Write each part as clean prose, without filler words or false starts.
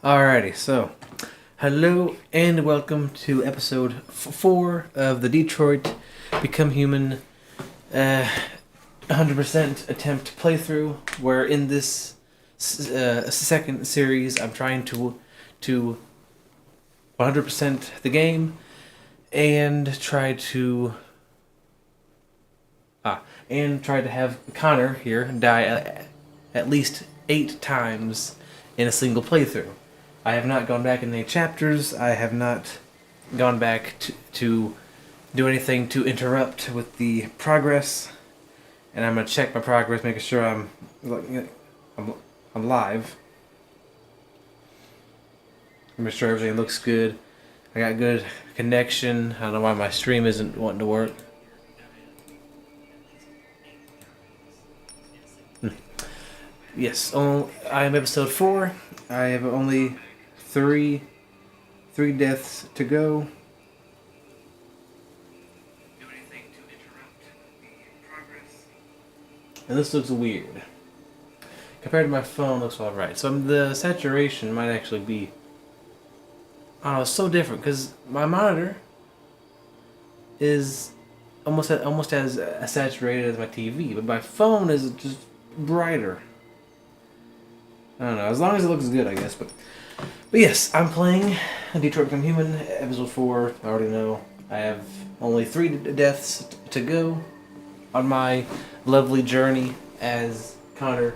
Alrighty, so hello and welcome to episode 4 of the Detroit Become Human 100% attempt playthrough, where in this second series I'm trying to 100% the game and try to have Connor here die at least 8 times in a single playthrough. I have not gone back in any chapters. I have not gone back to do anything to interrupt with the progress. And I'm gonna check my progress, making sure I'm live. Make sure everything looks good. I got good connection. I don't know why my stream isn't wanting to work. Yes, I am episode 4. I have only three deaths to go. And this looks weird. Compared to my phone, it looks alright. So the saturation might actually be, it's so different because my monitor is almost as saturated as my TV, but my phone is just brighter. I don't know. As long as it looks good, I guess. But yes, I'm playing Detroit Become Human, episode 4. I already know. I have only 3 deaths to go on my lovely journey as Connor.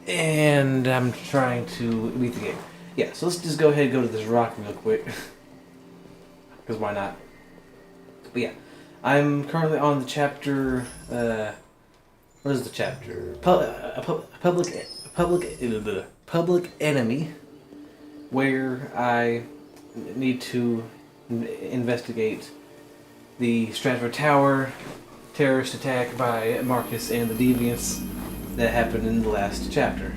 And I'm trying to beat the game. Yeah, so let's just go ahead and go to this rock real quick. Because why not? But yeah, I'm currently on the chapter... what is the chapter? Public Enemy, where I need to investigate the Stratford Tower terrorist attack by Marcus and the Deviants that happened in the last chapter.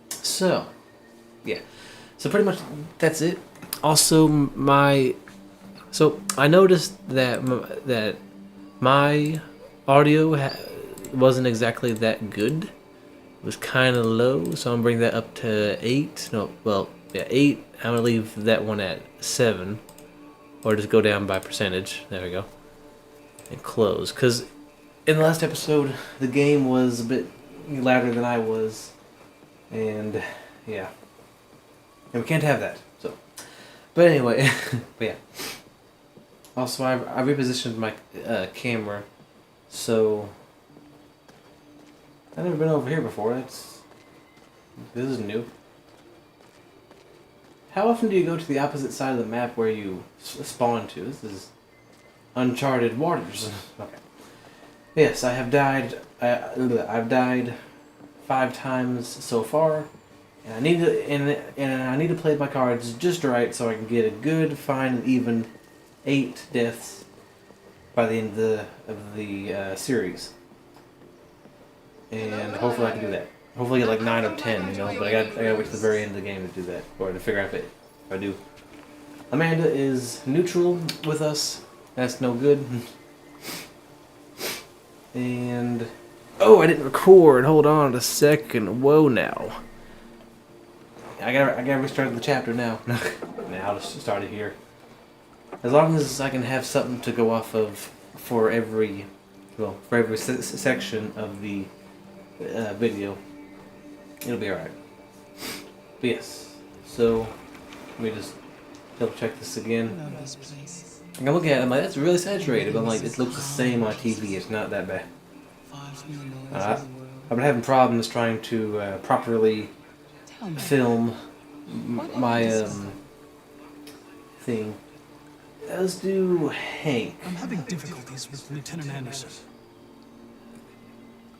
So, yeah. So pretty much that's it. Also, So I noticed that my audio wasn't exactly that good. It was kind of low, so I'm gonna bring that up to 8. 8. I'm gonna leave that one at 7, or just go down by percentage. There we go, and close. Cause in the last episode, the game was a bit louder than I was, and yeah, and we can't have that. So, but anyway, but yeah. Also, I repositioned my camera, so I've never been over here before. This is new. How often do you go to the opposite side of the map where you spawn to? This is uncharted waters. Okay. Yes, I have died. I've died 5 times so far, and I need to play my cards just right so I can get a good, fine, and even 8 deaths by the end of the series, and hopefully I can do that. Hopefully get like 9 or 10, But I gotta wait to the very end of the game to do that, or to figure out if I do. Amanda is neutral with us. That's no good. And I didn't record. Hold on a second. Whoa, now. I gotta restart the chapter now. Now I'll just start it here. As long as I can have something to go off of for every section of the video, it'll be alright. But yes, so let me just double check this again. I'm looking at it, I'm like, that's really saturated, but I'm like, it looks the same on TV, it's not that bad. I've been having problems trying to properly film my thing. Let's do Hank. I'm having difficulties with Lieutenant Anderson.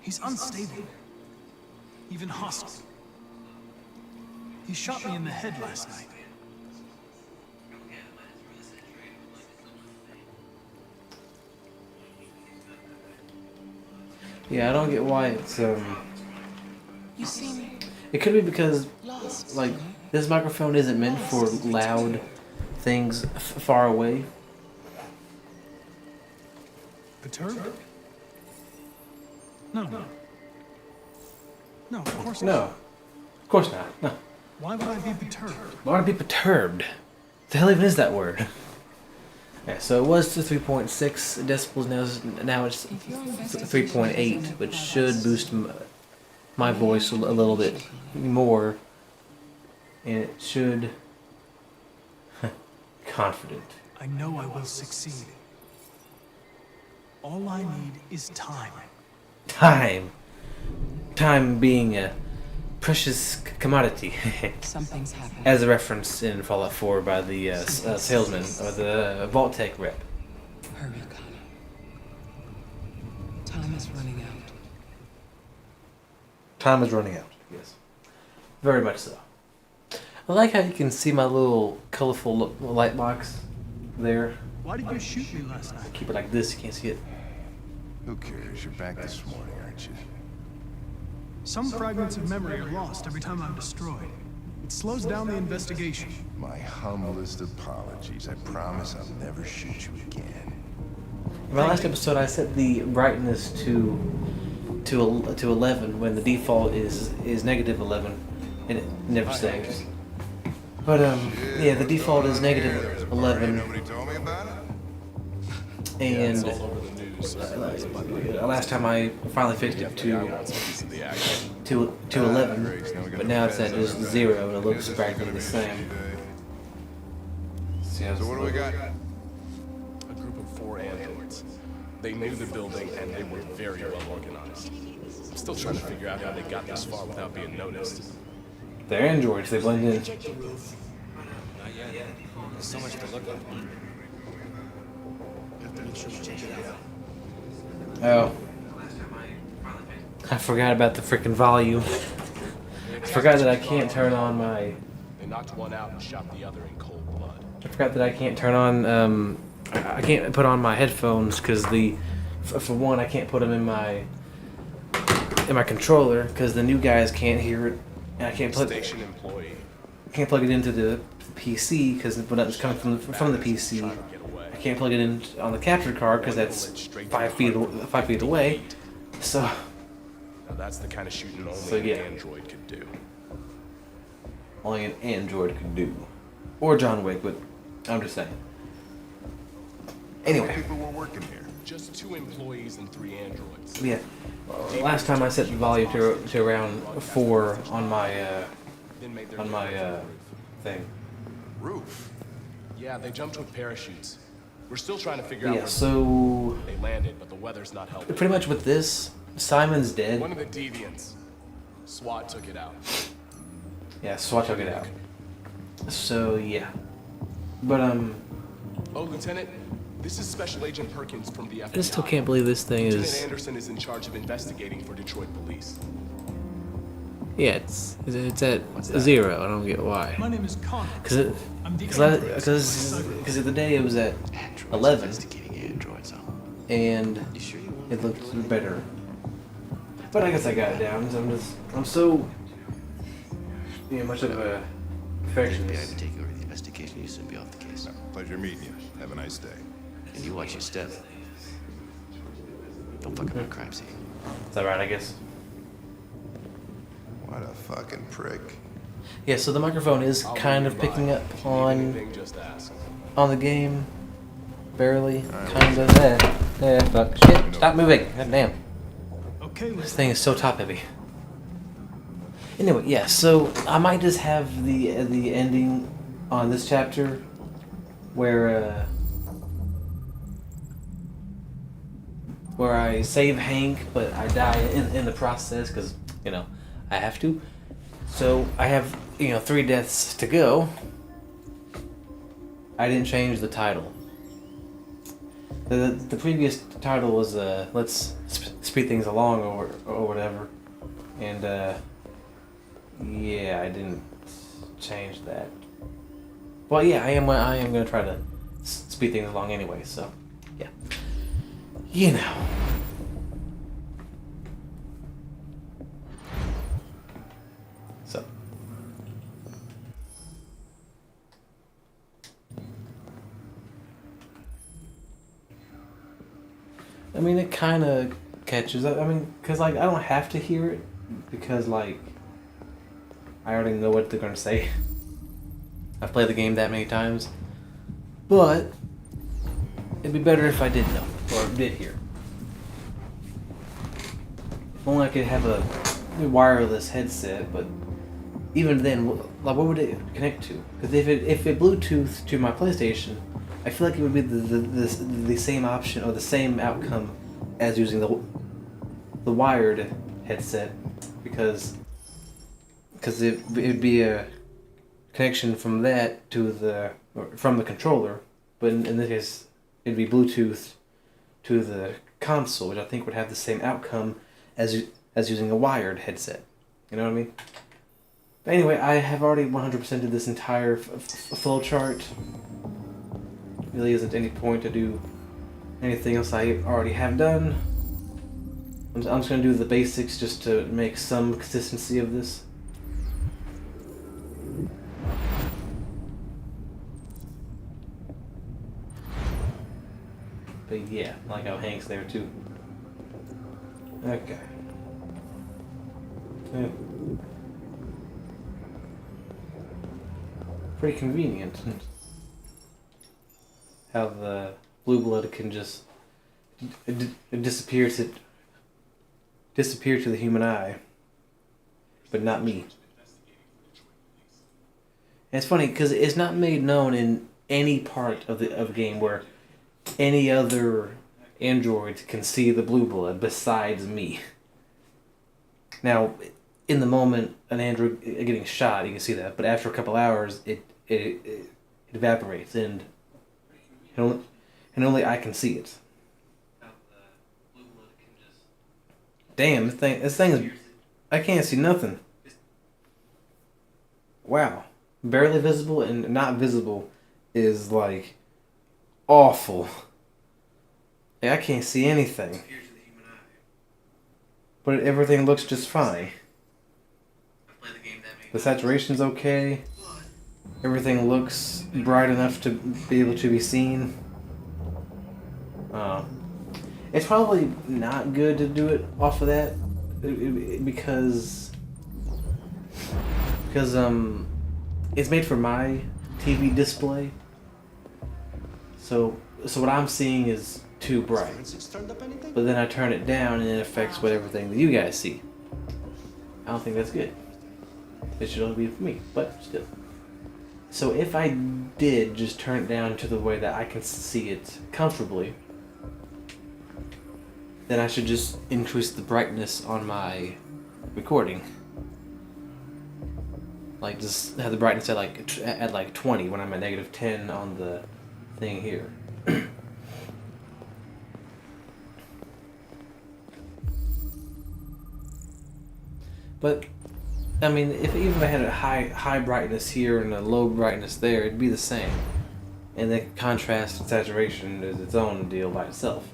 He's unstable. Even hostile. He shot me in the head last night. Yeah, I don't get why it's You seem it could be because lost, like this microphone isn't meant for loud things, far away. Perturbed? No. No, of course No. not. Of course not. No. Why would I be perturbed? Why would I be perturbed? What the hell even is that word? Yeah, so it was to 3.6 decibels, now it's 3.8, which should boost my voice a little bit more. And it should... confident. I know I will succeed. All I need is time. Time. Time being a precious commodity. Something's happened. As a reference in Fallout 4 by the salesman, or the Vault Tech rep. Hurry, Connor. Time is running out. Time is running out, yes. Very much so. I like how you can see my little colorful light box there. Why did you shoot me last night? Keep it like this, you can't see it. Who cares? You're back this morning, aren't you? Some fragments of memory are lost every time I'm destroyed. It slows down the investigation. My humblest apologies. I promise I'll never shoot you again. In my last episode, I set the brightness to 11 when the default is negative 11, and it never saves. But yeah, the default is negative 11, Nobody told me about it? and last time I finally fixed it to 11, but now it's at just 0, and it looks practically the same. So what do we got? A group of 4 androids. They knew the building and they were very well organized. I'm still trying to figure out how they got this far without being noticed. They're androids, they blend in. There's so much to look at. Oh. I forgot about the freaking volume. I forgot that I can't turn on my... They knocked one out and shot the other in cold blood. I forgot that I can't turn on, I can't put on my headphones because for one, I can't put them in my controller because the new guys can't hear it, and I can't plug it into the PC because it's coming from the PC. I can't plug it in on the capture card because that's 5 feet away. So Now that's the kind of shooting only an android could do. only an android could do, or John Wick, but I'm just saying. Anyway. People were working here. Just 2 employees and 3 androids. Yeah. Last time I set the volume to around 4 on my thing. Roof. Yeah, they jumped with parachutes. We're still trying to figure out Yeah. where So they landed, but the weather's not helping. pretty much with this, Simon's dead. One of the deviants. SWAT took it out. Yeah, SWAT took it out. So yeah. But Oh, Lieutenant, this is Special Agent Perkins from the FBI. I still can't believe this thing Lieutenant is. Anderson is in charge of investigating for Detroit police. Yeah, it's at 0. I don't get why. My name is Connor. Because the other day it was at 11, and it looked better. But I guess I got it down. So I'm so much of a perfectionist. Take over the investigation. You should be off the case. Pleasure meeting you. Have a nice day. And you watch your step. Don't fuck up my crime scene. Is that right? I guess. What a fucking prick. Yeah. So the microphone is kind of picking up on Anything, just ask. the game, barely, kind of. Fuck, shit! Stop moving! God damn. Okay, This listen. thing is so top heavy. Anyway, yeah, so I might just have the ending on this chapter where I save Hank, but I die in the process because I have to. So I have 3 deaths to go. I didn't change the title. The previous title was let's speed things along or whatever, and yeah, I didn't change that. Well, yeah, I am gonna try to speed things along anyway. So yeah, So. I mean, it kind of catches. I mean, because like I don't have to hear it because like I already know what they're gonna say. I've played the game that many times, but it'd be better if I did know or did hear. If only I could have a wireless headset, but even then, like, what would it connect to? Because if it Bluetooth to my PlayStation, I feel like it would be the same option or the same outcome as using the wired headset, because it'd be a connection from that to from the controller, but in this case it'd be Bluetooth to the console, which I think would have the same outcome as using a wired headset. You know what I mean? But anyway, I have already 100%ed this entire flow chart. Really isn't any point to do anything else I already have done. I'm just going to do the basics just to make some consistency of this. But yeah, I like how Hank's there too. Okay. Yeah. Pretty convenient. How the blue blood can just disappear to the human eye, but not me. And it's funny because it's not made known in any part of the game where any other androids can see the blue blood besides me. Now, in the moment an android getting shot, you can see that, but after a couple hours, it evaporates, and only I can see it. Damn, this thing is, I can't see nothing. Wow, barely visible and not visible is like awful. Like, I can't see anything, but everything looks just fine. The saturation's okay. Everything looks bright enough to be able to be seen. It's probably not good to do it off of that because it's made for my TV display. So what I'm seeing is too bright. But then I turn it down and it affects everything that you guys see. I don't think that's good. It should only be for me, but still. So if I did just turn it down to the way that I can see it comfortably, then I should just increase the brightness on my recording. Like, just have the brightness at like 20 when I'm at -10 on the thing here. But I mean, even if I had a high brightness here and a low brightness there, it'd be the same. And the contrast and saturation is its own deal by itself.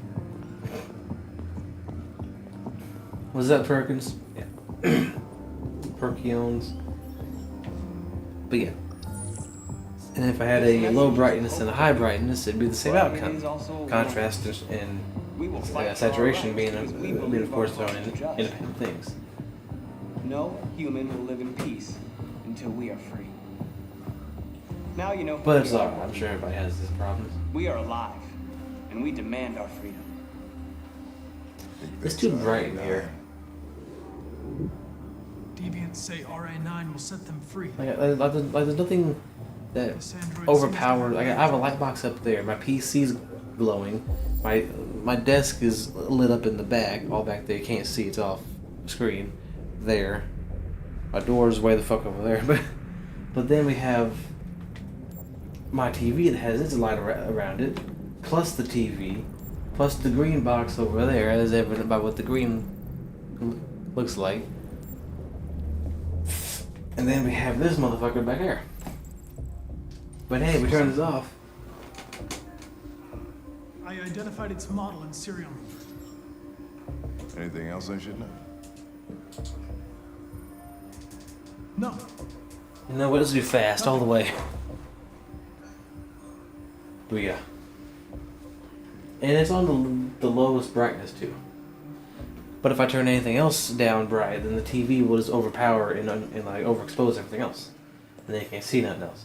Was that Perkins? Yeah. Perkins. But yeah. And if I had a low brightness and a high brightness, it'd be the same outcome. Contrast and saturation being of course, their own independent things. No human will live in peace until we are free. Now you know. But it's alright. I'm sure everybody has these problems. We are alive, and we demand our freedom. It's too bright in here. Deviants say RA9 will set them free. Like there's nothing that overpowered. Like, I have a light box up there. My PC's glowing. My desk is lit up in the back, all back there. You can't see, it's off screen. There. My door's way the fuck over there. But then we have my TV that has its light around it, plus the TV, plus the green box over there, as evident by what the green looks like. And then we have this motherfucker back here. But hey, we turn this off. I identified its model and serial number. Anything else I should know? No. You know what? Let's do fast all the way. Here we go. And it's on the lowest brightness too. But if I turn anything else down bright, then the TV will just overpower and like overexpose everything else, and then you can't see nothing else.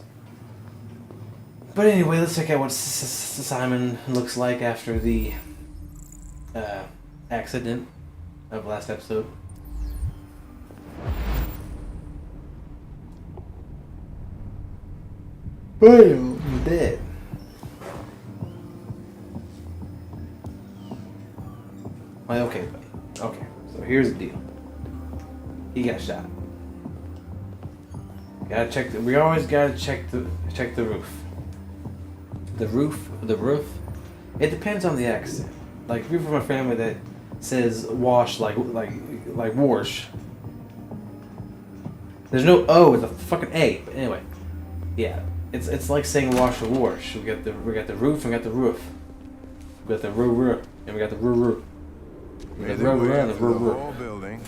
But anyway, let's check out what Simon looks like after the accident of last episode. Boom, I'm dead. Well, okay, buddy. Okay, so here's the deal. He got shot. Gotta check. We always gotta check the roof. The roof. It depends on the accent. Like if you're from a family that says wash like wash. There's no O, it's a fucking A. But anyway, yeah, it's like saying wash or wash. We got the roof and we got the roof. We got the roof and we got the roof. Made their way up through the whole building.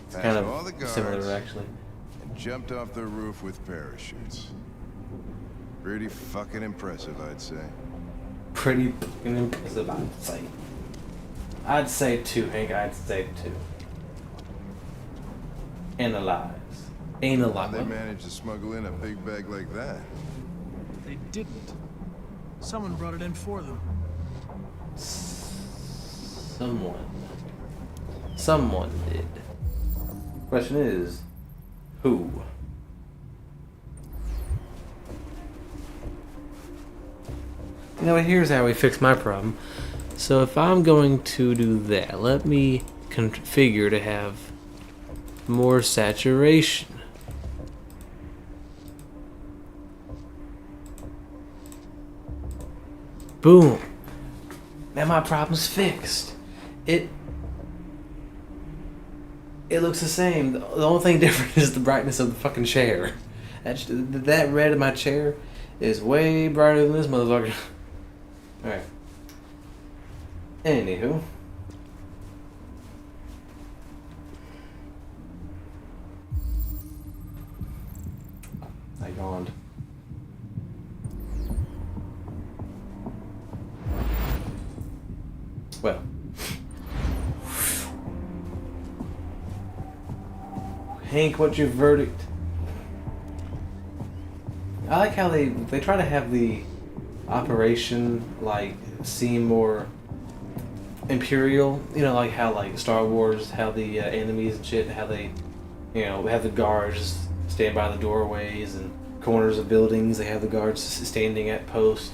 It's kind of similar, actually. And jumped off the roof with parachutes. Pretty fucking impressive, I'd say. Pretty fucking impressive, I'd say. I'd say 2, Hank. I'd say 2. Analyze. How'd they managed to smuggle in a big bag like that? They didn't. Someone brought it in for them. Someone did. Question is, who? You know what, here's how we fix my problem. So if I'm going to do that, let me configure to have more saturation. Boom. Now my problem's fixed. It looks the same. The only thing different is the brightness of the fucking chair. That red in my chair is way brighter than this motherfucker. Alright. Anywho. I yawned. Well. Hank, what's your verdict? I like how they try to have the operation like seem more imperial. You know, like how like Star Wars, how the enemies and shit, how they, you know, have the guards stand by the doorways and corners of buildings. They have the guards standing at post.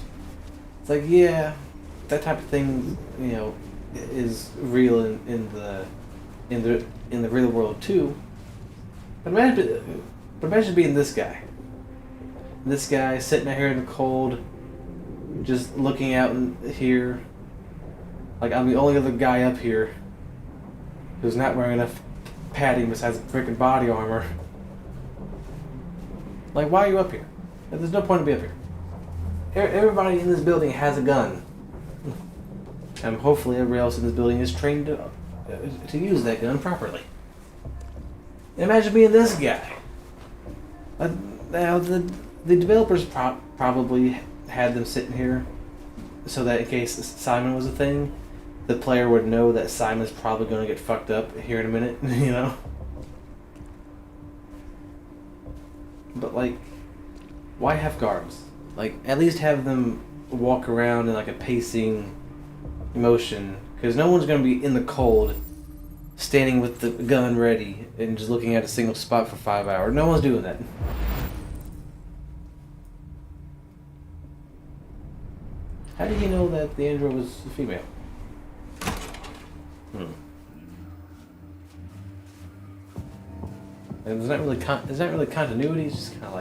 It's like, yeah, that type of thing, you know, is real in the real world too. But imagine being this guy. This guy sitting out here in the cold, just looking out in here. Like I'm the only other guy up here who's not wearing enough padding besides freaking body armor. Like, why are you up here? There's no point to be up here. Everybody in this building has a gun. And hopefully everybody else in this building is trained to use that gun properly. Imagine being this guy. Now, the developers probably had them sitting here so that in case Simon was a thing, the player would know that Simon's probably going to get fucked up here in a minute, you know? But, like, why have guards? Like, at least have them walk around in, like, a pacing motion, because no one's going to be in the cold standing with the gun ready and just looking at a single spot for 5 hours. No one's doing that. How did he know that the android was a female? And there's not really continuity. It's just kind of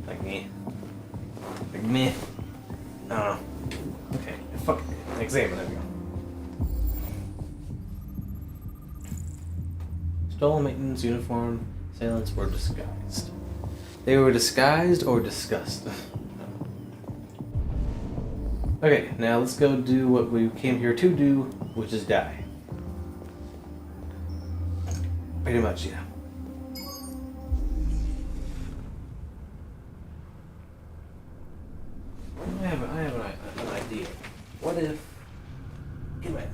like me. Like meh. I don't know. Okay, fuck it. Examine, there we go. Stolen maintenance uniform. Assailants were disguised. They were disguised or discussed. Okay, now let's go do what we came here to do, which is die. Pretty much, yeah. I have an idea. What if... Get back.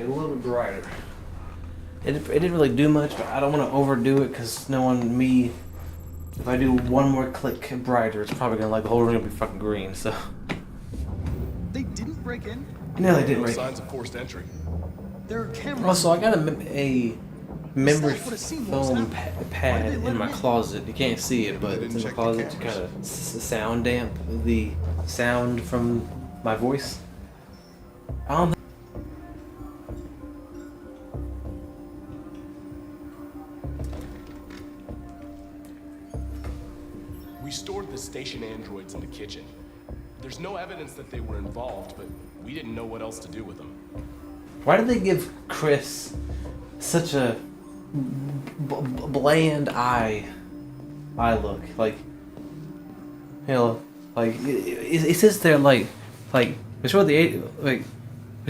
it a little bit brighter. It didn't really do much, but I don't want to overdo it because knowing me, if I do one more click brighter, it's probably gonna like the whole room will be fucking green. So. They didn't break in. No, they didn't. No Right. signs of forced entry. There are cameras. Also, I got a memory foam pad in my closet. You can't see it, but it's in the closet to kind of sound damp the sound from my voice. I don't. We stored the station androids in the kitchen. There's no evidence that they were involved, but we didn't know what else to do with them. Why did they give Chris such a bland eye look? Like, you know, like it sits there like we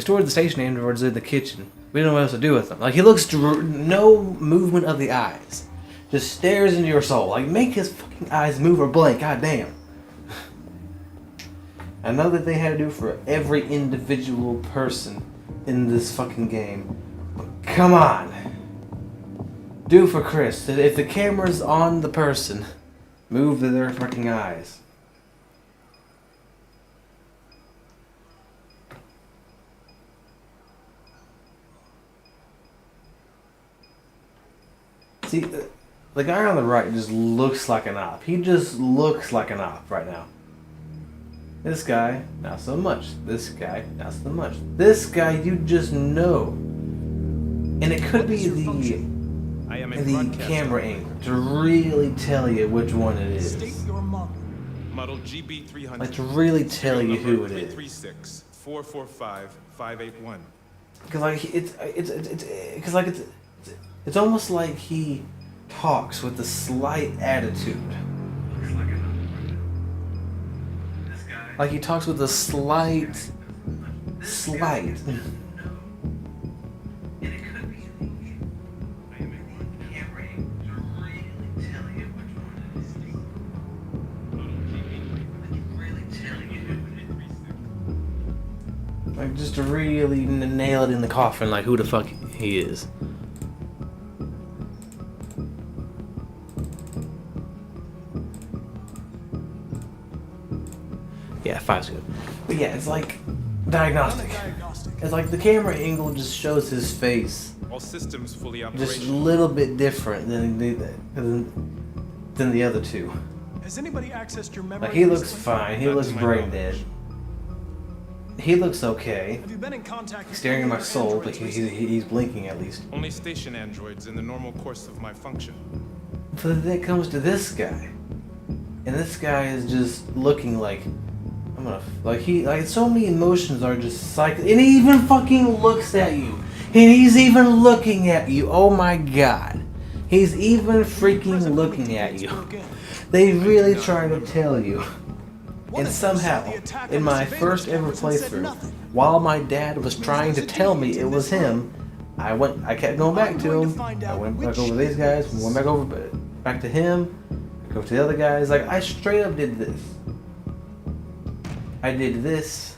stored the station androids in the kitchen. We don't know what else to do with them. Like he looks no movement of the eyes, just stares into your soul. Like make his fucking eyes move or blink. God damn. I know that they had to do for every individual person in this fucking game. But come on. Do for Chris. If the camera's on the person, move their fucking eyes. See, the guy on the right just looks like an op. He just looks like an op right now. This guy, not so much. This guy, not so much. This guy, you just know. And it could be the camera angle to really tell you which one it is. State your model. Model GB300. Like to really tell you who it is. 336 445 581. Because like it's almost like he talks with a slight attitude. Like he talks with a slight. Like just to really nail it in the coffin, like who the fuck he is. Yeah, 5's good. But yeah, it's like diagnostic. It's like the camera angle just shows his face. All systems fully Just a operational. little bit different than the other two. Has anybody accessed your memory? Like he looks recently? fine. He Not looks to my brain knowledge. dead. He looks okay. Have you been in contact with Staring at any my other soul, but androids he's blinking at least. Only station androids in the normal course of my function. But then it comes to this guy, and this guy is just looking like so many emotions are just cycling, and he even fucking looks at you, and he's even looking at you. Oh my god, he's even freaking looking at you. They really try to tell you. And somehow, in my first ever playthrough, while my dad was trying to tell me it was him, I kept going back to him. I went back over these guys, went back to him, go to the other guys. Like I straight up did this. I did this.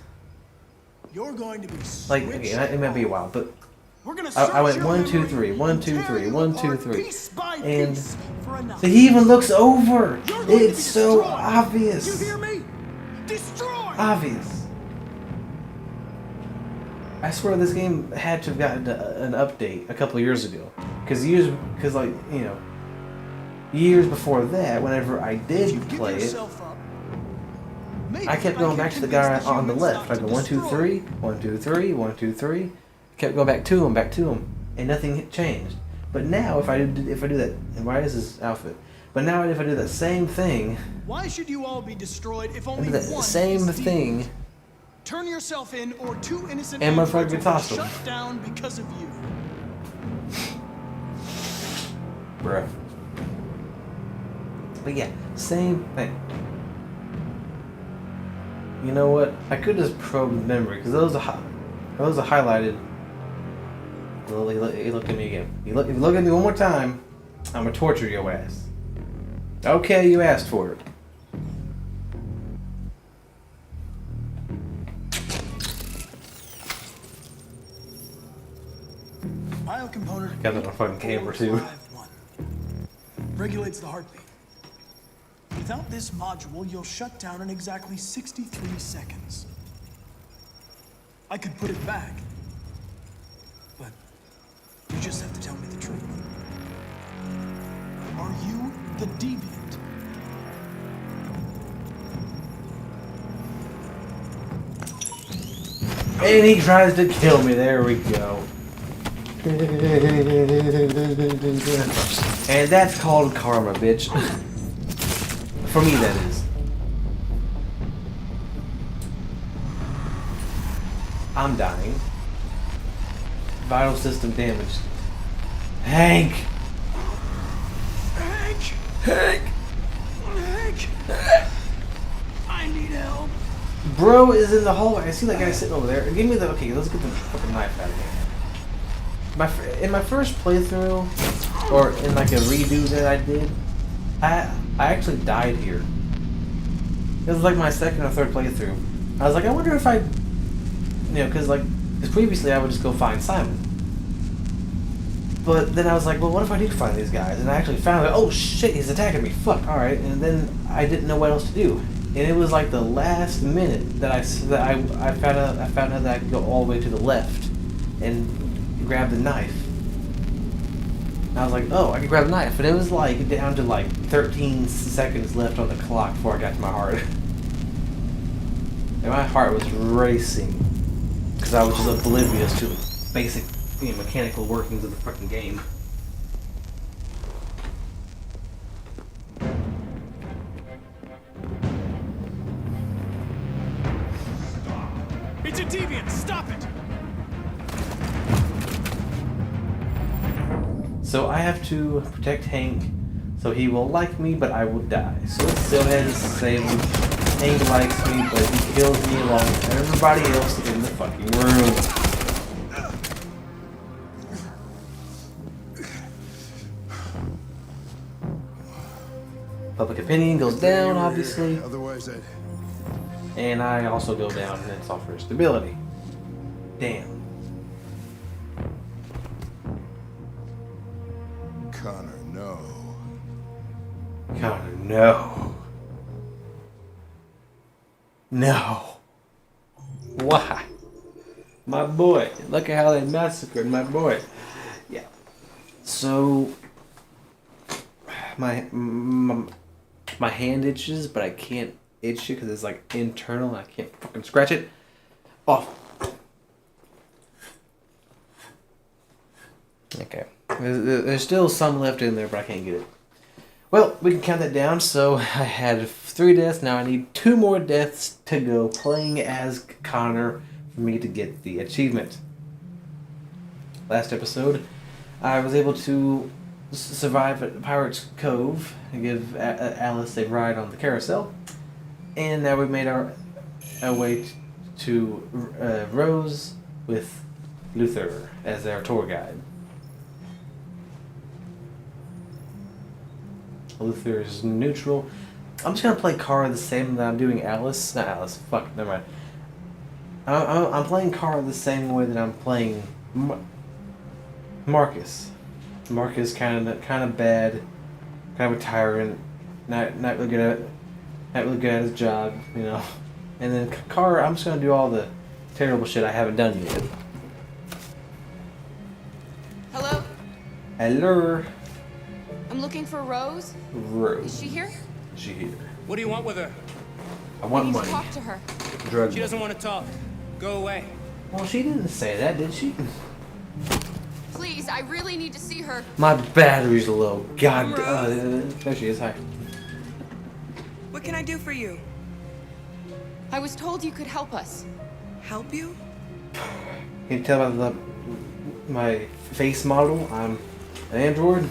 You're going to be Like again, it might be a while, but We're gonna I went search 1, your 2, memory 3, 1, 2, and 3, tear you 1, 2, apart 3, piece by and piece for a so he even looks over. You're going to It's be so destroyed. obvious. You hear me? Destroy! Obvious. I swear this game had to have gotten an update a couple years ago, because years before that, whenever I did play it, I kept going back to the guy on the left. I go 1, 2, 3, 1, 2, 3, 1, 2, 3. Kept going back to him, and nothing had changed. But now, if I do that, and why is this outfit? But now, if I do that same thing, Why should you all be destroyed if I only do that one same is deep? thing, Turn yourself in, or two innocent and androids motherfucker will gets be hostile. shut down because of you. bruh. But yeah, same thing. You know what? I could just probe memory, because those are highlighted. He looked at me again. If you look at me one more time, I'm gonna torture your ass. Okay, you asked for it. Biocomponent Got that on fucking camera, too. 8451. Regulates the heartbeat. Without this module, you'll shut down in exactly 63 seconds. I could put it back, but you just have to tell me the truth. Are you the deviant? And he tries to kill me. There we go. And that's called karma, bitch. For me, that is. I'm dying. Vital system damaged. Hank! Hank! I need help. Bro is in the hallway. I see that guy sitting over there. Give me the... Okay, let's get the fucking knife out of here. In my first playthrough, or in like a redo that I did, I actually died here. It was like my second or third playthrough. I was like, I wonder if I... because previously I would just go find Simon. But then I was like, well, what if I do find these guys? And I actually found out, oh shit, he's attacking me. Fuck, alright. And then I didn't know what else to do. And it was like the last minute that I found out that I could go all the way to the left and grab the knife. And I was like, oh, I can grab the knife. And it was like down to like 13 seconds left on the clock before I got to my heart. And my heart was racing because I was just oblivious to the basic mechanical workings of the fucking game. It's a deviant. Stop it. So I have to protect Hank, so he will like me, but I will die. So let's go ahead and save him. Hank likes me, but he kills me along with everybody else in the fucking room. Public opinion goes down, obviously. Otherwise, I'd... And I also go down in software stability. Damn. Connor, no. Connor, no. No. Why? My boy. Look at how they massacred my boy. Yeah. So my hand itches, but I can't itch it because it's like internal and I can't fucking scratch it off. Okay. There's still some left in there, but I can't get it. Well, we can count that down. So I had 3 deaths. Now I need 2 more deaths to go playing as Connor for me to get the achievement. Last episode, I was able to survive at Pirate's Cove and give Alice a ride on the carousel. And now we made our way to Rose with Luther as our tour guide. Luther is neutral. I'm just gonna play Kara the same that I'm doing Alice. Not Alice. Fuck. Never mind. I'm playing Kara the same way that I'm playing Marcus. Marcus kind of bad, kind of a tyrant, not really good at his job, And then Kara, I'm just gonna do all the terrible shit I haven't done yet. Hello? Hello. I'm looking for Rose. Rose. Is she here? Is she here? What do you want with her? I I want need money. to talk to her. Drug She money. doesn't want to talk. Go away. Well, she didn't say that, did she? Please, I really need to see her. My battery's low. God. There she is. Hi. What can I do for you? I was told you could help us. Help you? Can you tell by my face model? I'm an android.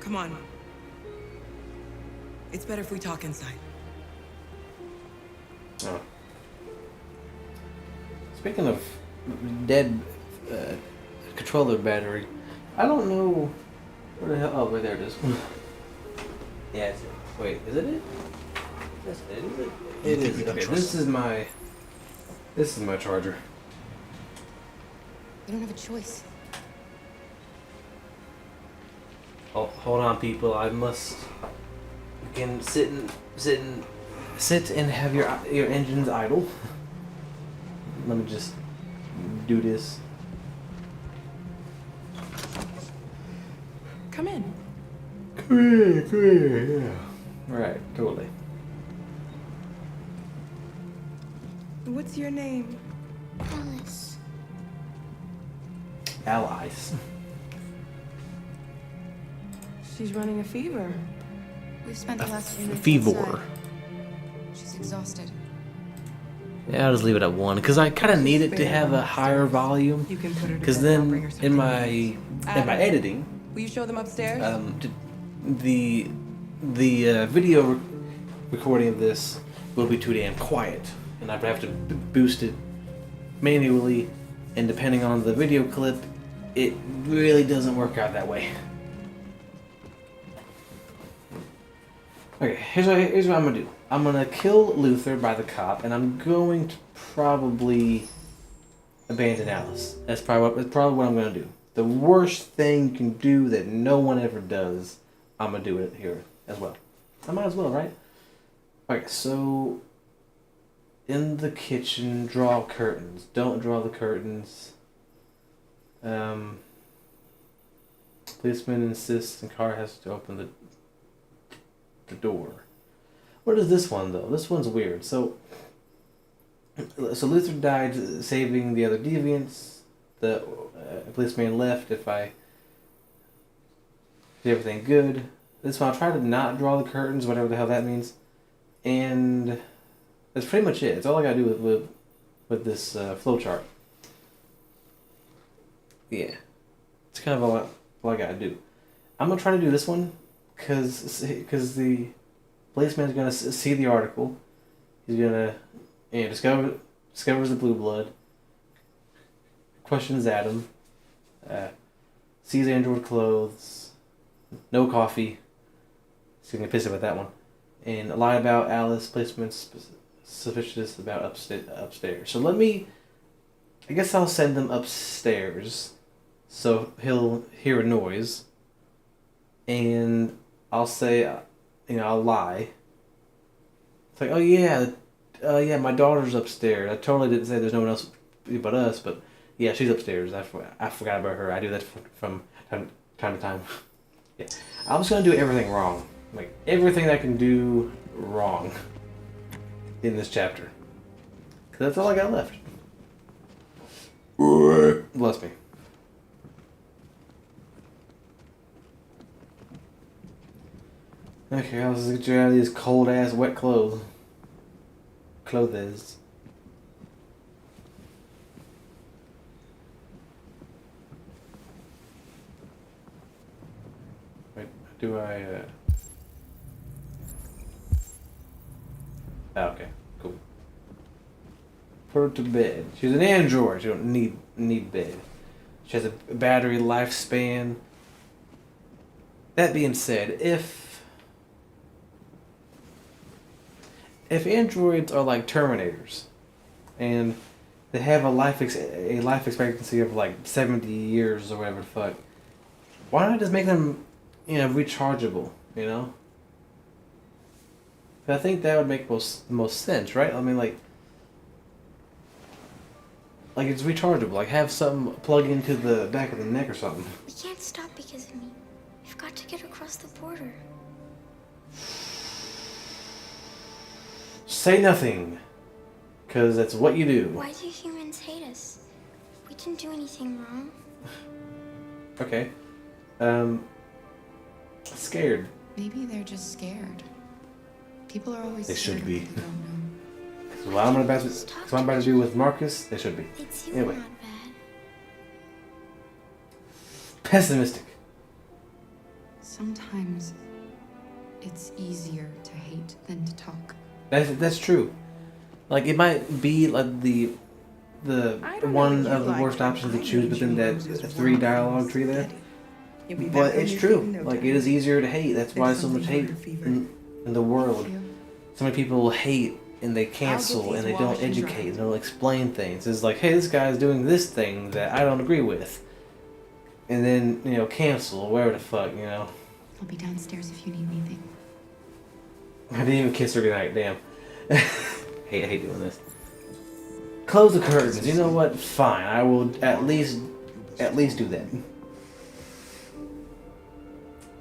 Come on. It's better if we talk inside. Oh. Speaking of dead controller battery, I don't know where the hell. Oh, wait, there it is. Yeah, it's it. Wait, is it it? That's it, is it? It is. Okay, this is my This is my charger. We don't have a choice. Oh, hold on, people. I must. You can sit and have your engines idle. Let me just do this. Come in. Come here, yeah. Right, totally. What's your name? Alice. Allies. She's running a fever. We've spent the last few minutes Fever. outside. She's exhausted. Yeah, I'll just leave it at 1 because I kind of need it to have a higher volume. You can put her to Because bed, I'll bring her then some in tea. my editing, Will you show them upstairs? the video recording of this will be too damn quiet, and I would have to boost it manually. And depending on the video clip, it really doesn't work out that way. Okay, here's what I'm gonna do. I'm gonna kill Luther by the cop, and I'm going to probably abandon Alice. That's probably what I'm gonna do. The worst thing you can do that no one ever does, I'm gonna do it here as well. I might as well, right? Okay, so in the kitchen, draw curtains. Don't draw the curtains. Policeman insists the car has to open the door. What is this one though? This one's weird. So Luther died saving the other deviants. The policeman left. If I did everything good, this one I'll try to not draw the curtains, whatever the hell that means, and that's pretty much it. It's all I gotta do with this flowchart. Yeah, it's kind of all I gotta do. I'm gonna try to do this one because the policeman's gonna see the article. He's gonna discovers the blue blood. Questions Adam. Sees Android clothes. No coffee. He's gonna get pissed about that one. And lie about Alice. Policeman's suspicious about upstairs. So I guess I'll send them upstairs. So he'll hear a noise. And I'll say, I'll lie. It's like, oh yeah, my daughter's upstairs. I totally didn't say there's no one else but us, but yeah, she's upstairs. I forgot about her. I do that from time to time. Yeah, I'm just gonna do everything wrong, like everything I can do wrong in this chapter, cause that's all I got left. Bless me. Okay, I'll just get you out of these cold ass wet clothes. Clothes. Wait, do I okay, cool. Put her to bed. She's an android. She don't need bed. She has a battery lifespan. That being said, if androids are like Terminators, and they have a life expectancy of like 70 years or whatever the fuck, why not just make them, rechargeable? I think that would make most sense, right? I mean, like it's rechargeable. Like have something plug into the back of the neck or something. We can't stop because of me. We've got to get across the border. Say nothing, because that's what you do. Why do humans hate us? We didn't do anything wrong. Okay. Scared. Maybe they're just scared. People are always They scared should be. of what they don't know. So what I'm about to do with Marcus, they should be. They'd see Anyway. we're not bad. Pessimistic. Sometimes it's easier to hate than to talk. That's true. Like it might be like the one of the worst options to choose within that 3 dialogue tree there. But it's true. Like it is easier to hate. That's why so much hate in the world. So many people hate and they cancel these and they don't washed and educate dried. and don't explain things. It's like, hey, this guy's doing this thing that I don't agree with, and then cancel whatever the fuck. I'll be downstairs if you need anything. I didn't even kiss her goodnight. Damn. I hate doing this. Close the curtains. You know what? Fine. I will at least do that.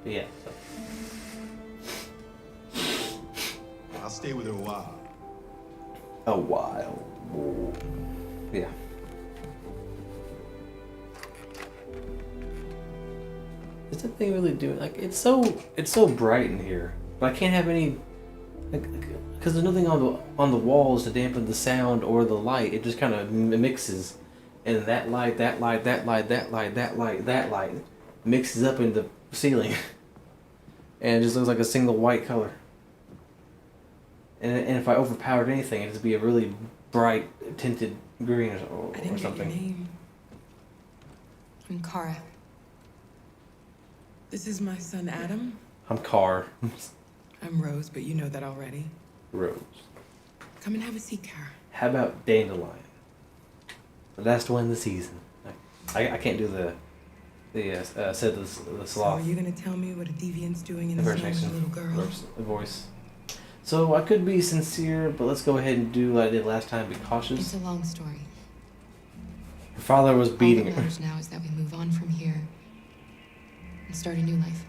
But yeah. I'll stay with her a while. A while. Yeah. Is that thing really doing? Like, it's so bright in here, but I can't have any. Because there's nothing on the walls to dampen the sound or the light. It just kind of mixes, and that light mixes up in the ceiling, and it just looks like a single white color. And if I overpowered anything, it'd just be a really bright tinted green or I didn't something. get your name. I'm Kara. This is my son Adam. I'm Car. I'm Rose, but you know that already. Rose. Come and have a seat, Kara. How about Dandelion? The last one of the season. I can't do the sloth. So are you gonna tell me what a deviant's doing in the snow with a impersonation. little girl? Voice. So I could be sincere, but let's go ahead and do what I did last time. Be cautious. It's a long story. Her father was beating All that her. matters now is that we move on from here and start a new life.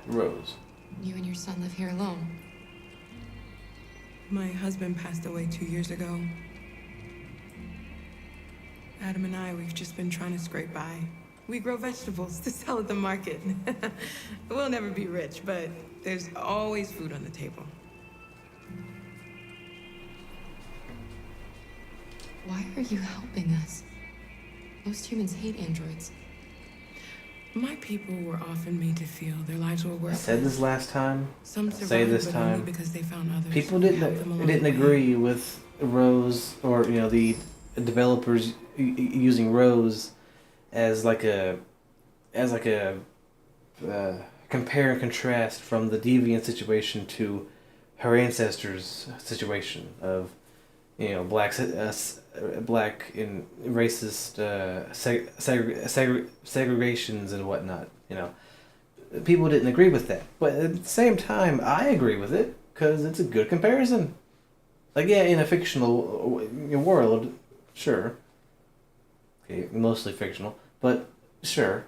Rose. You and your son live here alone. My husband passed away 2 years ago. Adam and I, we've just been trying to scrape by. We grow vegetables to sell at the market. We'll never be rich, but there's always food on the table. Why are you helping us? Most humans hate androids. My people were often made to feel their lives were I worth said it. this last time. Some Say survived, this but time. only because they found others. People who helped them along didn't the way. agree with Rose, or the developers using Rose as like a compare and contrast from the deviant situation to her ancestors' situation of black and racist segregations and whatnot. People didn't agree with that, but at the same time, I agree with it because it's a good comparison. Like, yeah, in a fictional world, sure. Okay, mostly fictional, but sure.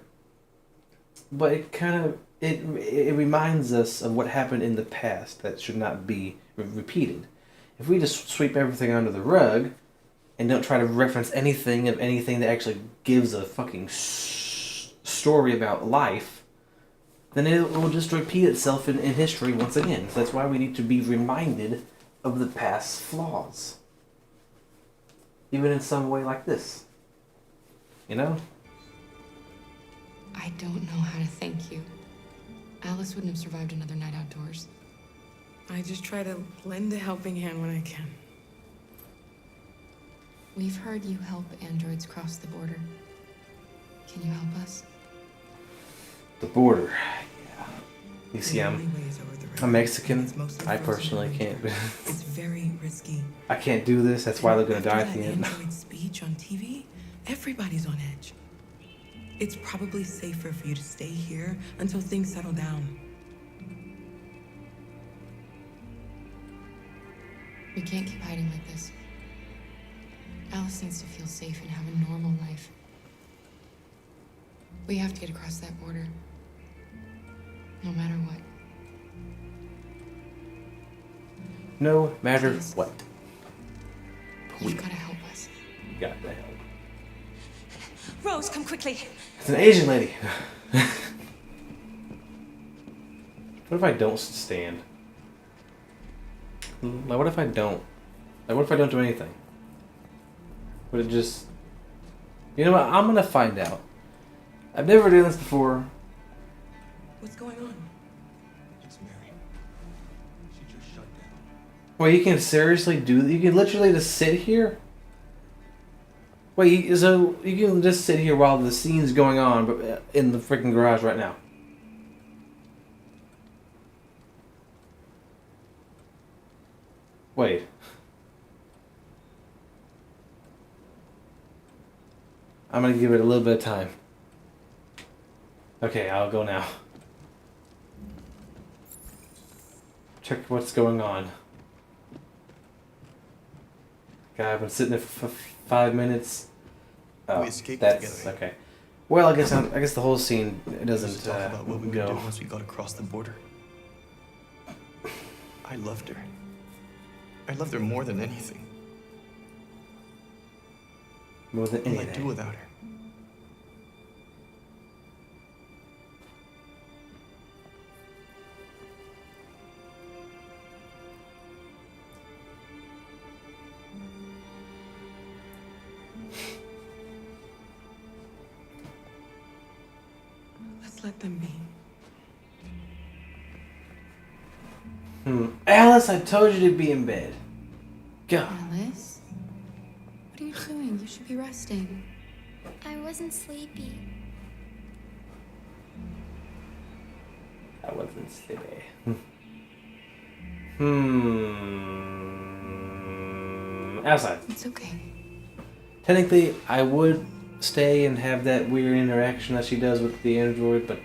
But it kind of it reminds us of what happened in the past that should not be repeated. If we just sweep everything under the rug and don't try to reference anything that actually gives a fucking story about life, then it will just repeat itself in history once again. So that's why we need to be reminded of the past's flaws. Even in some way like this. I don't know how to thank you. Alice wouldn't have survived another night outdoors. I just try to lend a helping hand when I can. We've heard you help androids cross the border. Can you help us? The border. Yeah. You see, The I'm only way is over the road. I'm Mexican. It's mostly I frozen personally in can't. winter. It's very risky. I can't do this. That's why they're gonna After die at that the end. Android speech on TV, everybody's on edge. It's probably safer for you to stay here until things settle down. We can't keep hiding like this. Alice needs to feel safe and have a normal life. We have to get across that border. No matter what. No matter Please. what. You've gotta help us. You got the hell. Rose, come quickly. It's an Asian lady. What if I don't stand? Like, what if I don't? Like, what if I don't do anything? Would it just... You know what? I'm gonna find out. I've never done this before. What's going on? It's Mary. She just shut down. Wait, you can seriously do that? You can literally just sit here? Wait, so you can just sit here while the scene's going on in the freaking garage right now? Wait. I'm gonna give it a little bit of time. Okay, I'll go now. Check what's going on. God, I've been sitting there for 5 minutes. Oh, We escaped that's together. okay. Well, I guess the whole scene doesn't Talk about what we would do go. once we got across the border. I loved her. I loved her more than anything. More than What will I do anything. without her? Let's let them be. Alice, I told you to be in bed. God. Alice? What are you doing? You should be resting. I wasn't sleepy. I wasn't sleepy. Outside. It's okay. Technically, I would stay and have that weird interaction that she does with the android, but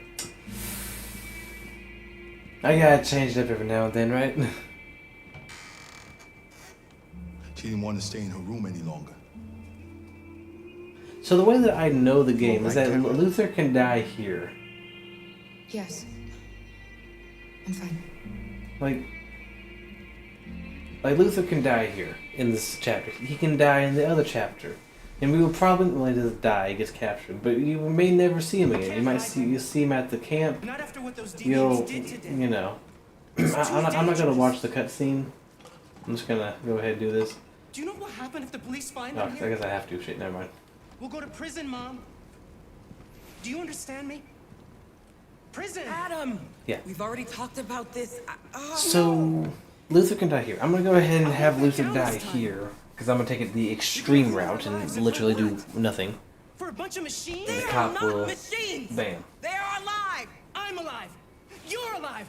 I gotta change it up every now and then, right? She didn't want to stay in her room any longer. So the way that I know the game is that Luther can die here. Yes. I'm fine. Like Luther can die here in this chapter. He can die in the other chapter. And we will probably, well, he doesn't die, he gets captured. But you may never see him again. You'll see him at the camp. Not after what those You'll, DBH did today. you know. I'm not going to watch the cutscene. I'm just going to go ahead and do this. Do you know what will happen if the police find Oh, them I here? guess I have to. Shit, never mind. We'll go to prison, Mom. Do you understand me? Prison! Adam! Yeah. We've already talked about this. So, Luther can die here. I'm going to go ahead and have Luther die here. Because I'm going to take it the extreme route and literally do nothing. For a bunch of machines? And the They cop are not will... machines! Bam. They are alive! I'm alive! You're alive!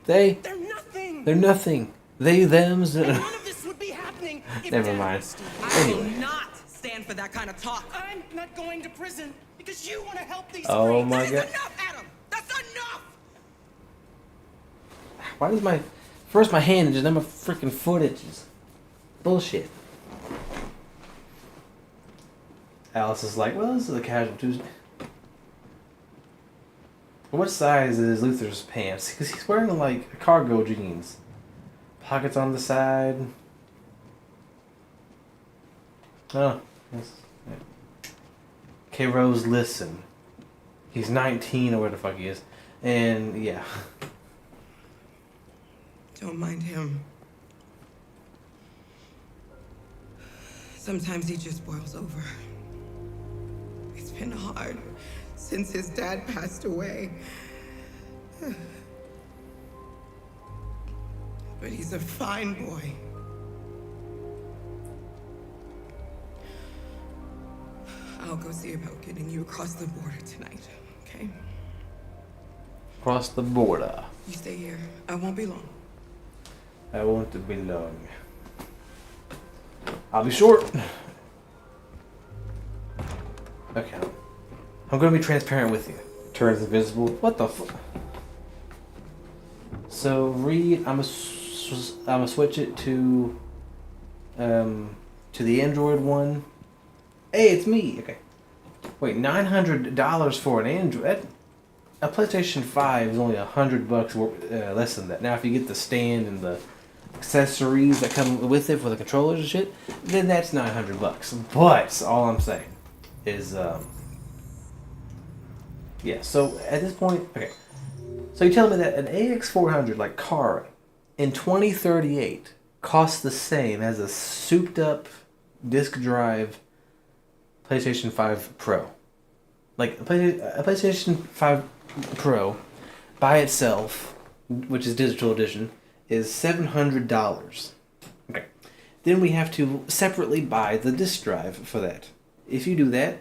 They're nothing! They're nothing. They, thems... And none of this would be happening if Never Dad mind. was still- I will Anyway. not stand for that kind of talk. I'm not going to prison because you want to help these Oh freaks. my That is God. enough, Adam! That's enough! Why does my... First my hand itches, then my freaking foot itches. Bullshit. Alice is like, well, this is a casual Tuesday. What size is Luther's pants? Because he's wearing, like, cargo jeans. Pockets on the side. Oh. Yes. Yeah. Okay, Rose, listen. He's 19 or where the fuck he is. And, yeah. Don't mind him. Sometimes he just boils over. It's been hard since his dad passed away. But he's a fine boy. I'll go see about getting you across the border tonight, okay? Across the border. You stay here. I won't be long. I won't be long. I'll be short. Okay. I'm gonna be transparent with you. Turns invisible. What the fuck? So read. I'm gonna switch it to the Android one. Hey, it's me. Okay. Wait, $900 for an Android. A PlayStation 5 is only $100 less than that. Now, if you get the stand and the accessories that come with it for the controllers and shit, then that's $900. But all I'm saying is, yeah. So at this point, okay. So you're telling me that an AX400 like car in 2038 costs the same as a souped-up disc drive PlayStation 5 Pro? Like a PlayStation 5 Pro by itself, which is digital edition, is $700. Okay. Then we have to separately buy the disc drive for that. If you do that,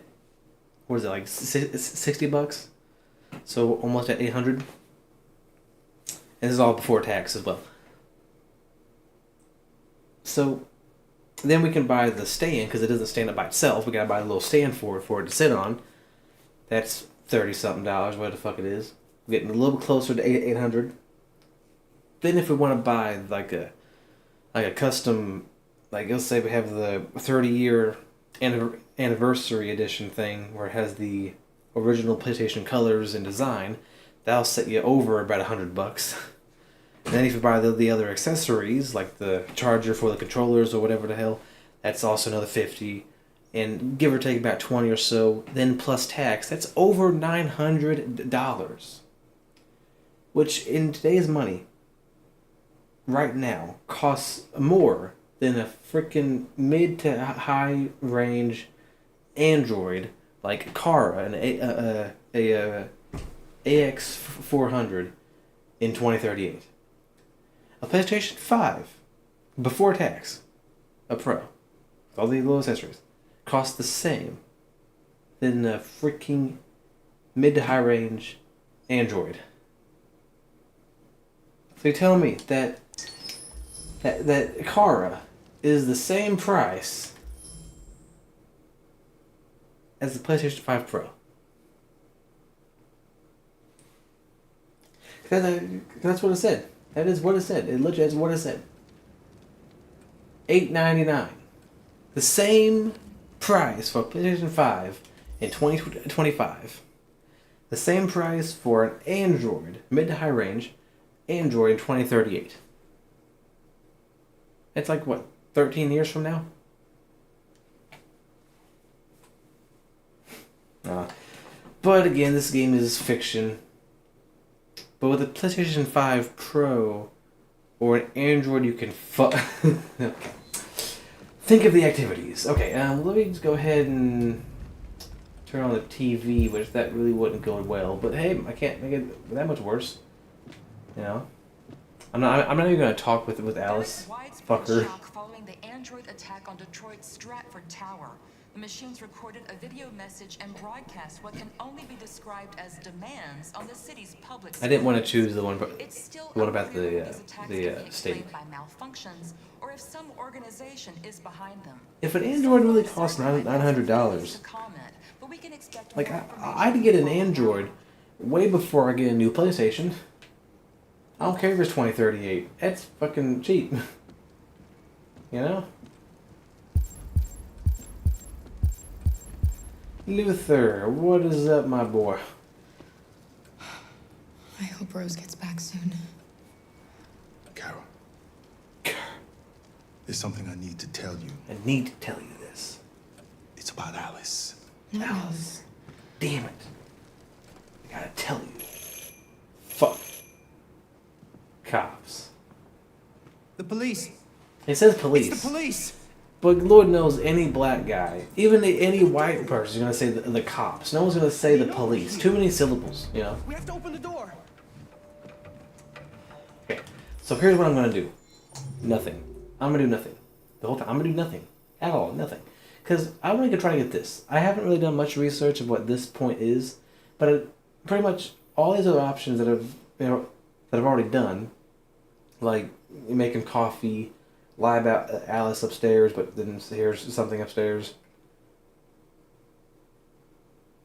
what is it, like $60? So almost at $800. And this is all before tax as well. So then we can buy the stand, because it doesn't stand up by itself. We gotta buy a little stand for it to sit on. That's $30-something, whatever the fuck it is. We're getting a little bit closer to $800. Then if we want to buy like a custom, like let's say we have the 30-year anniversary edition thing where it has the original PlayStation colors and design, that'll set you over about $100. And then if you buy the other accessories, like the charger for the controllers or whatever the hell, that's also another $50. And give or take about $20 or so, then plus tax, that's over $900. Which in today's money, right now, costs more than a freaking mid to high range Android like Kara, an AX400 in 2038. A PlayStation 5, before tax, a Pro, with all the little accessories, costs the same than a freaking mid to high range Android. So you tell me that Kara is the same price as the PlayStation 5 Pro. That's what it said. That is what it said. It literally is what it said. $899. The same price for PlayStation 5 in 2025. The same price for an Android, mid to high range, Android in 2038. It's like, what, 13 years from now? But again, this game is fiction. But with a PlayStation 5 Pro or an Android, you can okay. Think of the activities. Okay, let me just go ahead and turn on the TV, which that really wouldn't go well. But hey, I can't make it that much worse. You know, I'm not even gonna talk with Alice. Fucker. Following the Android attack on Detroit's Stratford Tower. The machines recorded a video message and broadcast what can only be described as demands on the city's public. I didn't want to choose the one about the state. By malfunctions, or if some organization is behind them. If an Android really costs $900, like I'd get an Android way before I get a new PlayStation. I don't care if it's 2038. That's fucking cheap. You know? Luther, what is up, my boy? I hope Rose gets back soon. Carol. There's something I need to tell you. I need to tell you this. It's about Alice. No. Alice. Damn it. I gotta tell you. Fuck. Cops. The police. It says police. It's the police. But Lord knows any black guy, even any white person, is going to say the cops. No one's going to say the police. Too many syllables, you know? We have to open the door. Okay, so here's what I'm going to do. Nothing. I'm going to do nothing. The whole time. I'm going to do nothing. At all. Nothing. Because I want to try to get this. I haven't really done much research of what this point is, but pretty much all these other options that I've already done, like making coffee, lie about Alice upstairs, but then here's something upstairs.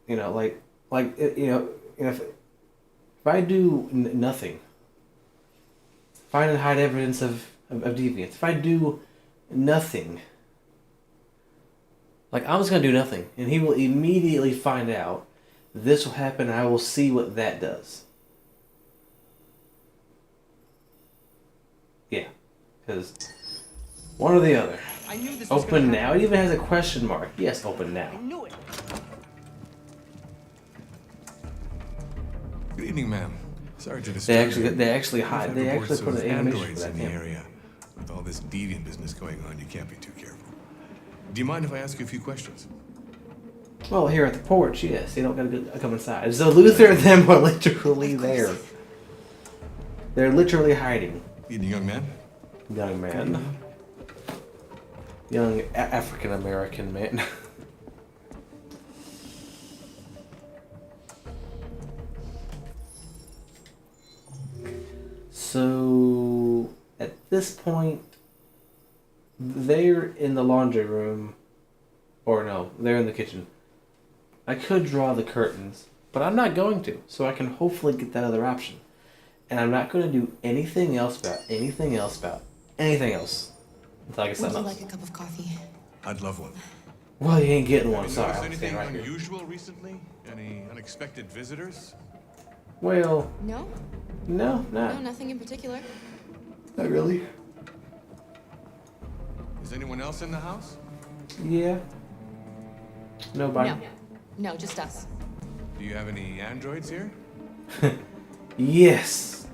You know, if I do nothing, find and hide evidence of deviance. If I do nothing, like I'm just gonna do nothing, and he will immediately find out. This will happen. And I will see what that does. Yeah, because. One or the other. I knew this was open now. It even has a question mark. Yes, open now. I knew it. Good evening, ma'am. Sorry to disturb you. They actually hide. They actually put an animation androids for that in the area. With all this deviant business going on, you can't be too careful. Do you mind if I ask you a few questions? Well, here at the porch, yes. You don't gotta come inside. So Luther and them are literally there. They're literally hiding. Evening, young man. Young man. Young African American man. So at this point, they're in the laundry room, or no, they're in the kitchen. I could draw the curtains, but I'm not going to, so I can hopefully get that other option. And I'm not going to do anything else about anything else until I get Would something you else. like a cup of coffee? I'd love one. Well, you ain't getting Have one, you sorry. noticed I'm staying anything right here. unusual recently? Any unexpected visitors? Well, No? no, No, nothing in particular. not really. Is anyone else in the house? Yeah. Nobody. No. No, just us. Do you have any androids here? Yes.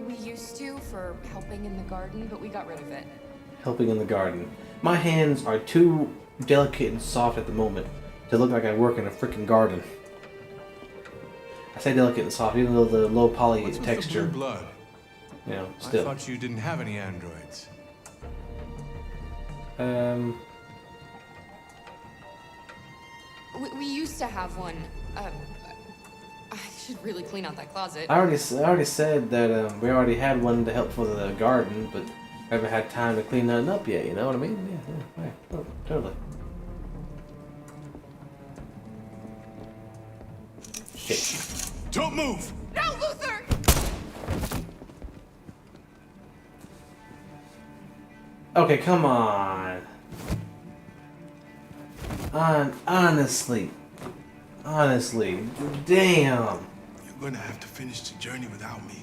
We used to for helping in the garden, but we got rid of it. Helping in the garden. My hands are too delicate and soft at the moment to look like I work in a freaking garden. I say delicate and soft, even though the low poly What's with texture. the blue blood? You know, I still. thought you didn't have any androids. We used to have one. I should really clean out that closet. I already said that we already had one to help for the garden, but I haven't had time to clean nothing up yet. You know what I mean? Yeah, oh, totally. Shit. Don't move! No, Luther! Okay, come on. Honestly, damn. You're gonna have to finish the journey without me.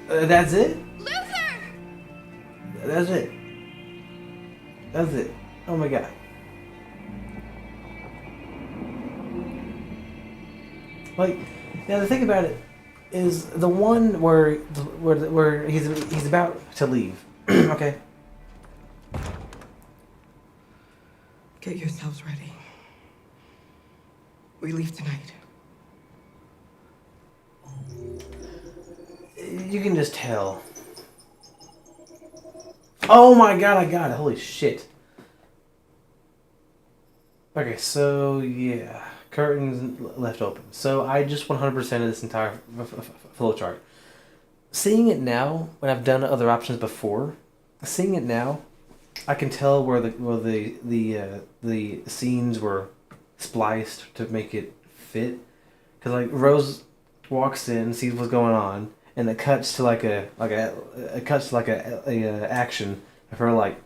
That's it? Luther! That's it. That's it. Oh my god. Like, now the thing about it is the one where he's about to leave. Okay. Get yourselves ready. We leave tonight. You can just tell. Oh my god, I got it. Holy shit. Okay, so yeah. Curtains left open. So I just 100% of this entire flow chart. Seeing it now, when I've done other options before, seeing it now, I can tell where the scenes were spliced to make it fit. Cause like Rose walks in, sees what's going on, and it cuts to a action of her like,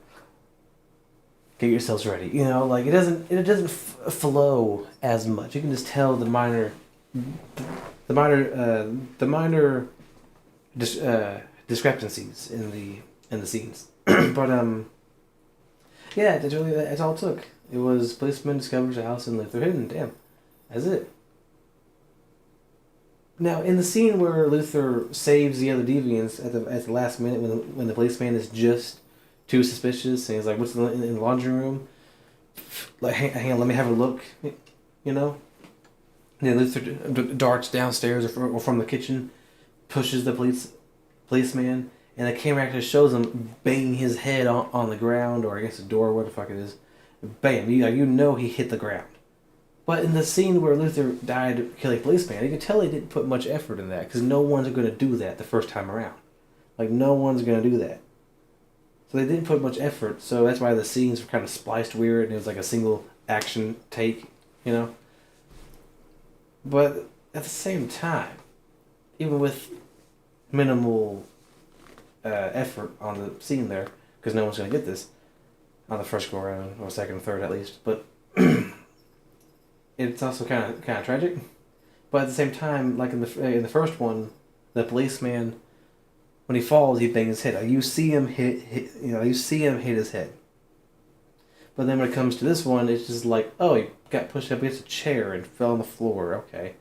get yourselves ready. You know, like it doesn't flow as much. You can just tell the minor discrepancies in the scenes. But yeah, that's all it took. It was policeman discovers a house and Luther hidden. Damn, that's it. Now, in the scene where Luther saves the other deviants at the last minute, when the policeman is just too suspicious, and he's like, "What's in the laundry room?" Like, hang on, let me have a look. You know. And then Luther darts downstairs or from the kitchen, pushes the policeman, and the camera actually shows him banging his head on the ground or against the door, what the fuck it is. Bam! You know he hit the ground. But in the scene where Luther died killing policeman, you can tell he didn't put much effort in that because no one's going to do that the first time around. Like, no one's going to do that. So they didn't put much effort, so that's why the scenes were kind of spliced weird and it was like a single action take, you know? But at the same time, even with minimal effort on the scene there, because no one's going to get this on the first go around, or second or third at least, but it's also kind of tragic. But at the same time, like in the first one, the policeman, when he falls, he bangs his head. Like, you see him hit his head. But then when it comes to this one, it's just like, oh, he got pushed up against a chair and fell on the floor. Okay.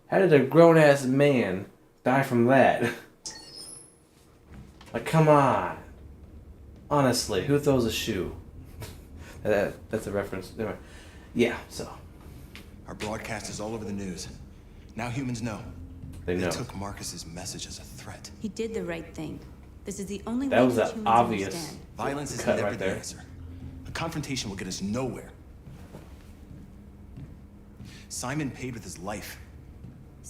How did a grown-ass man die from that? Like, come on. Honestly, who throws a shoe? That's a reference. Anyway. Yeah, so. Our broadcast is all over the news. Now humans know. They know. took Marcus's message as a threat. He did the right thing. This is the only That way was that an humans obvious understand. Violence is cut never right the there. answer. A confrontation will get us nowhere. Simon paid with his life.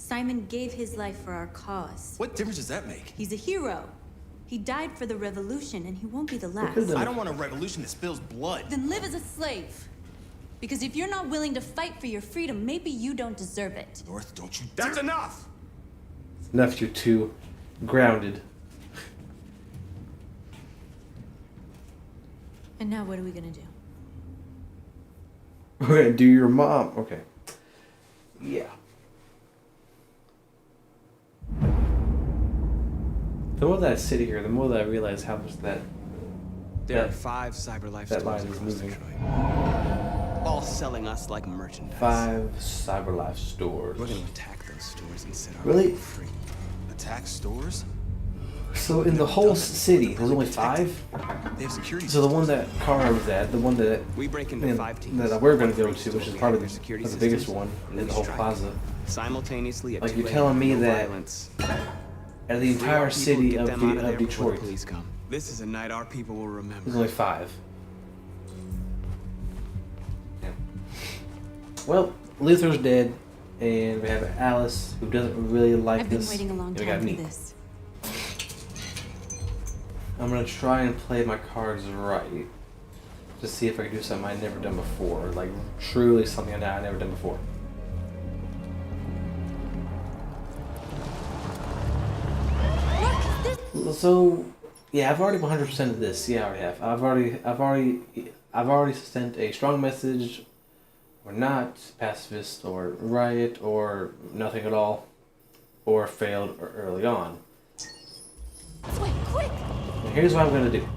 Simon gave his life for our cause. What difference does that make? He's a hero. He died for the revolution, and he won't be the last. I don't want a revolution that spills blood. Then live as a slave. Because if you're not willing to fight for your freedom, maybe you don't deserve it. North, don't you That's enough! Enough, you're too grounded. And now what are we gonna do? We're gonna do your mom. Okay. Yeah. The more that I sit here, the more that I realize how much that There are 5 CyberLife that stores line is across moving. Detroit, all selling us like merchandise. 5 CyberLife stores. We're gonna attack those stores and set our Really? people free. attack stores? So in the whole city, there's only 5? They have security. So the one that Kara was at, the one that We break into 5 teams. that we're going to go to, which is We probably hack their security the biggest systems, one and in we the whole strike. plaza. Simultaneously, at Like 2 you're a.m., telling me no that violence. out of the Free our entire people, city get of, them out of there before the Detroit, police come. This is a night our people will remember. there's only 5. Yeah. Well, Luther's dead, and we have Alice, who doesn't really like I've been this. waiting a long and we got time for me. this. I'm gonna try and play my cards right to see if I can do something I've never done before, like truly something I've never done before. So, yeah, I've already 100% of this. Yeah, I already have. I've already sent a strong message. Or not pacifist, or riot, or nothing at all, or failed early on. Wait, quick! And here's what I'm gonna do.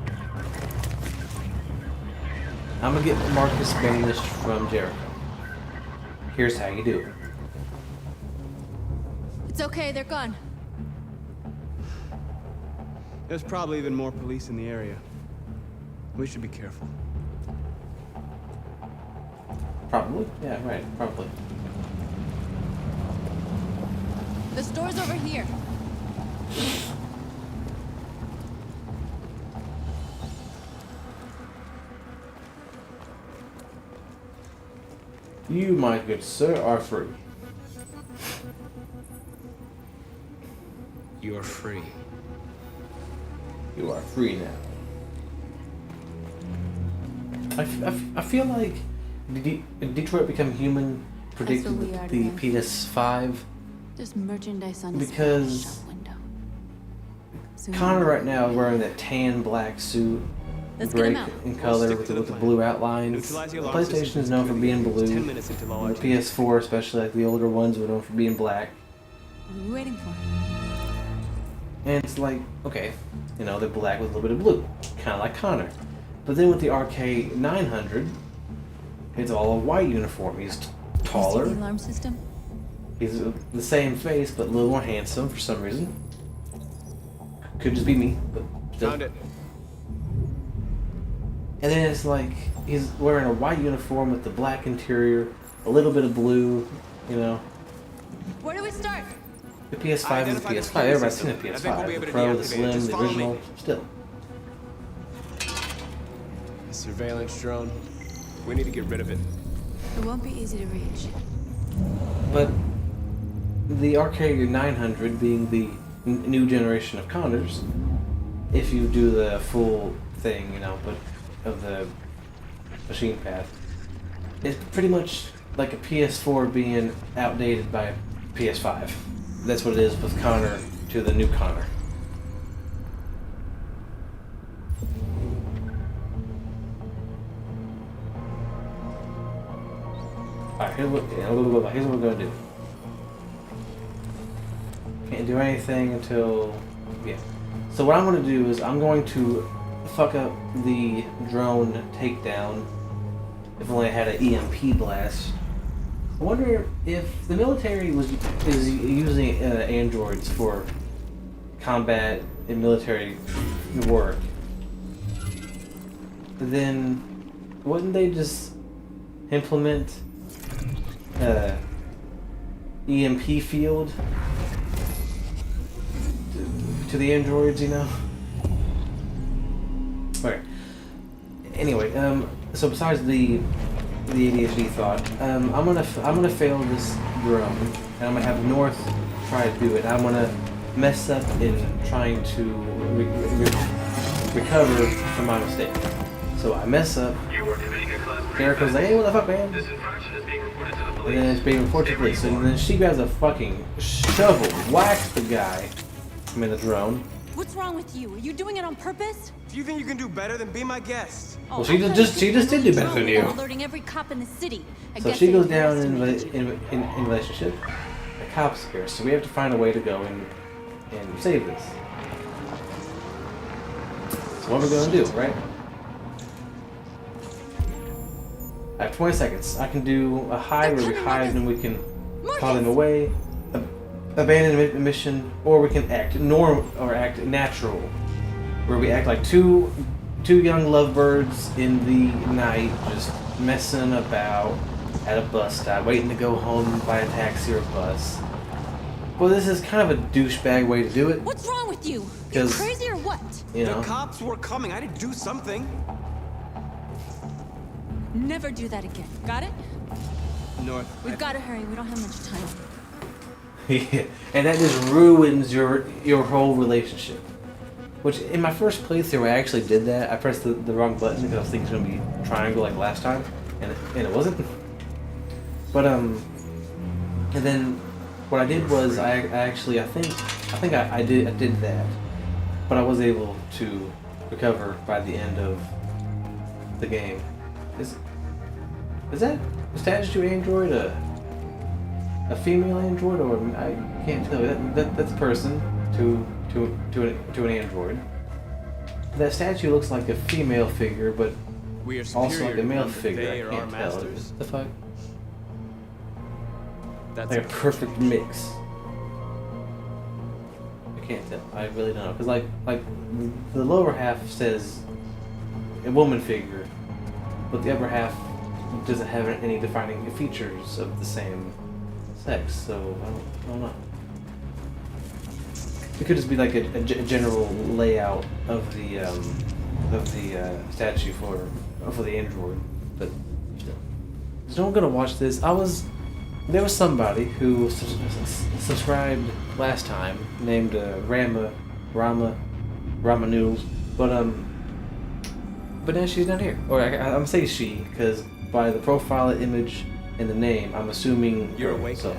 I'm gonna get Marcus banished from Jericho. Here's how you do it. It's okay, they're gone. There's probably even more police in the area. We should be careful. Probably? Yeah, right, probably. The store's over here. You, my good sir, are free. You are free. You are free now. I feel like did Detroit Become Human predicted we are the today. PS5 There's merchandise on display in the because shop window. Soon Connor we'll right now is wearing that tan black suit, Let's get him gray out. in color stick with to the the plan. blue outlines. Neutralize the The alarm PlayStation system is known for being blue. 10 minutes until all The our teams- PS4, especially like the older ones, were known for being black. What are we waiting for? And it's like, okay, you know, they're black with a little bit of blue, kind of like Connor. But then with the RK 900, it's all a white uniform. He's You see taller. the alarm system? He's the same face, but a little more handsome for some reason. Could just be me, but still. Found it. And then it's like he's wearing a white uniform with the black interior, a little bit of blue, you know. Where do we start? The PS5 is the Identify the PS5. security Everybody's seen system. the I think we'll be PS5. able The to Pro, the deactivate it. Slim, Just the follow me. original. Still. A surveillance drone. We need to get rid of it. It won't be easy to reach. But the RK 900 being the new generation of Connors, if you do the full thing, you know, but of the machine path, it's pretty much like a PS4 being outdated by a PS5. That's what it is with Connor to the new Connor. Alright, here's what we're gonna do. Can't do anything until... yeah. So what I'm gonna do is I'm going to fuck up the drone takedown. If only I had an EMP blast. I wonder if the military is using androids for combat and military work. Then wouldn't they just implement EMP field to the androids, you know? Okay. Anyway, so besides the the ADHD thought. I'm gonna fail this drone, and I'm gonna have North try to do it. I'm gonna mess up in trying to recover from my mistake. So I mess up. Jericho's like, hey, what the fuck, man? And then it's being reported to police. And then she grabs a fucking shovel, whacks the guy. I mean, the drone. What's wrong with you? Are you doing it on purpose? Do you think you can do better than be my guest? Well, she just did do better than you. Alerting every cop in the city. So she goes down in relationship. The cops here, so we have to find a way to go and save this. So what are we gonna do, right? I have 20 seconds. I can do a hide where we hide and we can call them away, abandon a mission, or we can act act natural, where we act like two young lovebirds in the night, just messing about at a bus stop, waiting to go home by a taxi or a bus. Well, this is kind of a douchebag way to do it. What's wrong with you? You crazy or what? You know. The cops were coming. I had to do something. Never do that again. Got it? North. We've got to hurry. We don't have much time. Yeah, and that just ruins your whole relationship. Which, in my first playthrough, I actually did that. I pressed the wrong button because I was thinking it was going to be triangle like last time, and it wasn't. But and then what I did was I think I did that, but I was able to recover by the end of the game. Is that a statue android a female android, or I can't tell. That's a person to an android. That statue looks like a female figure, but also like a male figure. I can't tell. What the fuck? That's like a perfect mix. I can't tell. I really don't know. Because like the lower half says a woman figure, but the upper half doesn't have any defining features of the same sex. So I don't know. It could just be like a general layout of the statue for the android, but still. So I'm gonna watch this. There was somebody who subscribed last time named Rama Noodles, but now she's not here. Or I'm gonna say she because by the profile image and the name, I'm assuming you're awake. So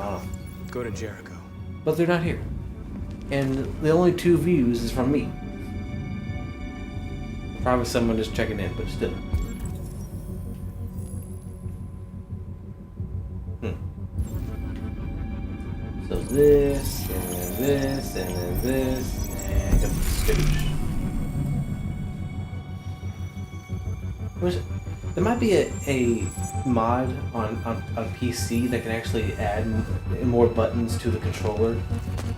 go to Jericho. But they're not here, and the only 2 views is from me. Probably someone just checking in, but still. So this, and then this, and then this, and a stooge. There might be a mod on PC that can actually add more buttons to the controller.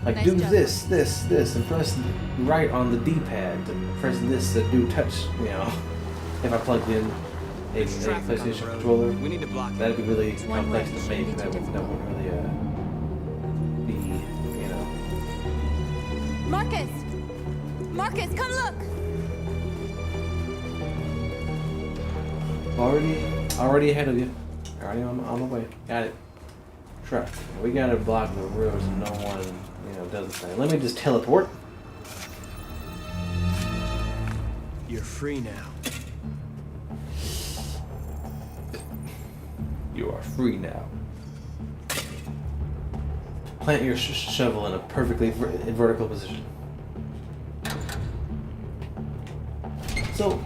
Like nice do job. this, and press right on the D-pad to press this to do touch, you know. If I plugged in a PlayStation controller, we need to block that'd be really complex to make. That wouldn't really be, you know. Marcus, come look. Already ahead of you. Already on the way. Got it. Truck. We gotta block the road so no one, you know, does the thing. Let me just teleport. You're free now. You are free now. Plant your shovel in a perfectly vertical position. So,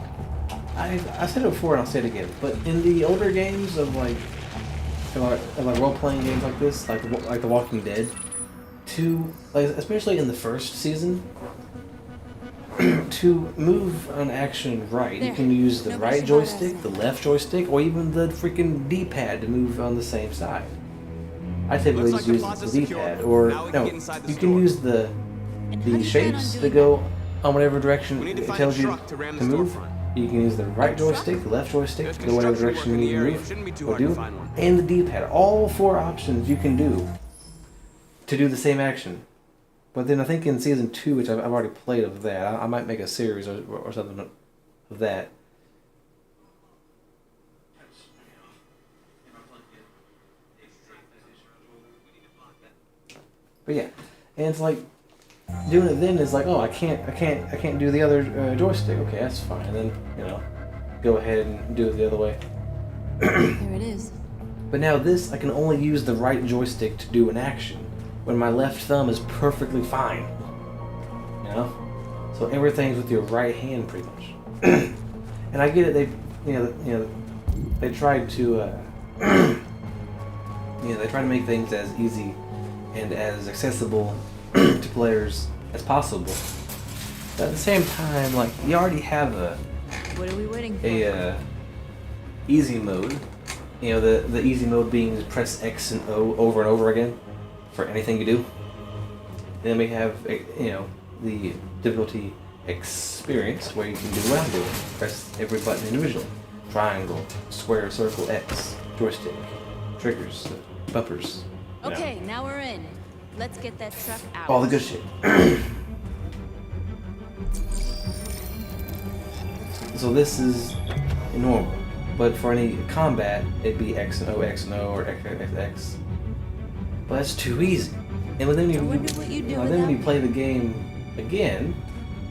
I said it before and I'll say it again, but in the older games of like role-playing games like this, like The Walking Dead, especially in the first season, to move an action right, you can use the right joystick, the left joystick, or even the freaking D-pad to move on the same side. I typically just use the D-pad, or no, you can use the shapes that go on whatever direction it tells you to move. You can use the right joystick, the left joystick to go whatever direction you move or do, and the D-pad. All 4 options you can do to do the same action. But then I think in Season 2, which I've already played of that, I might make a series or something of that. But yeah, and it's like doing it then is like, oh, I can't do the other joystick. Okay, that's fine. And then go ahead and do it the other way. There it is. But now this, I can only use the right joystick to do an action, when my left thumb is perfectly fine. So everything's with your right hand pretty much. And I get it. They tried to they try to make things as easy and as accessible to players as possible. But at the same time, like, you already have What are we waiting for? Easy mode. The easy mode being to press X and O over and over again for anything you do. And then we have the difficulty experience, where you can do what I'm doing. Press every button individually. Triangle, square, circle, X, joystick, triggers, bumpers. Okay, now we're in. Let's get that truck out. All the good shit. So this is normal, but for any combat, it'd be X and O, or X, X, X. But that's too easy. And then when you play the game again,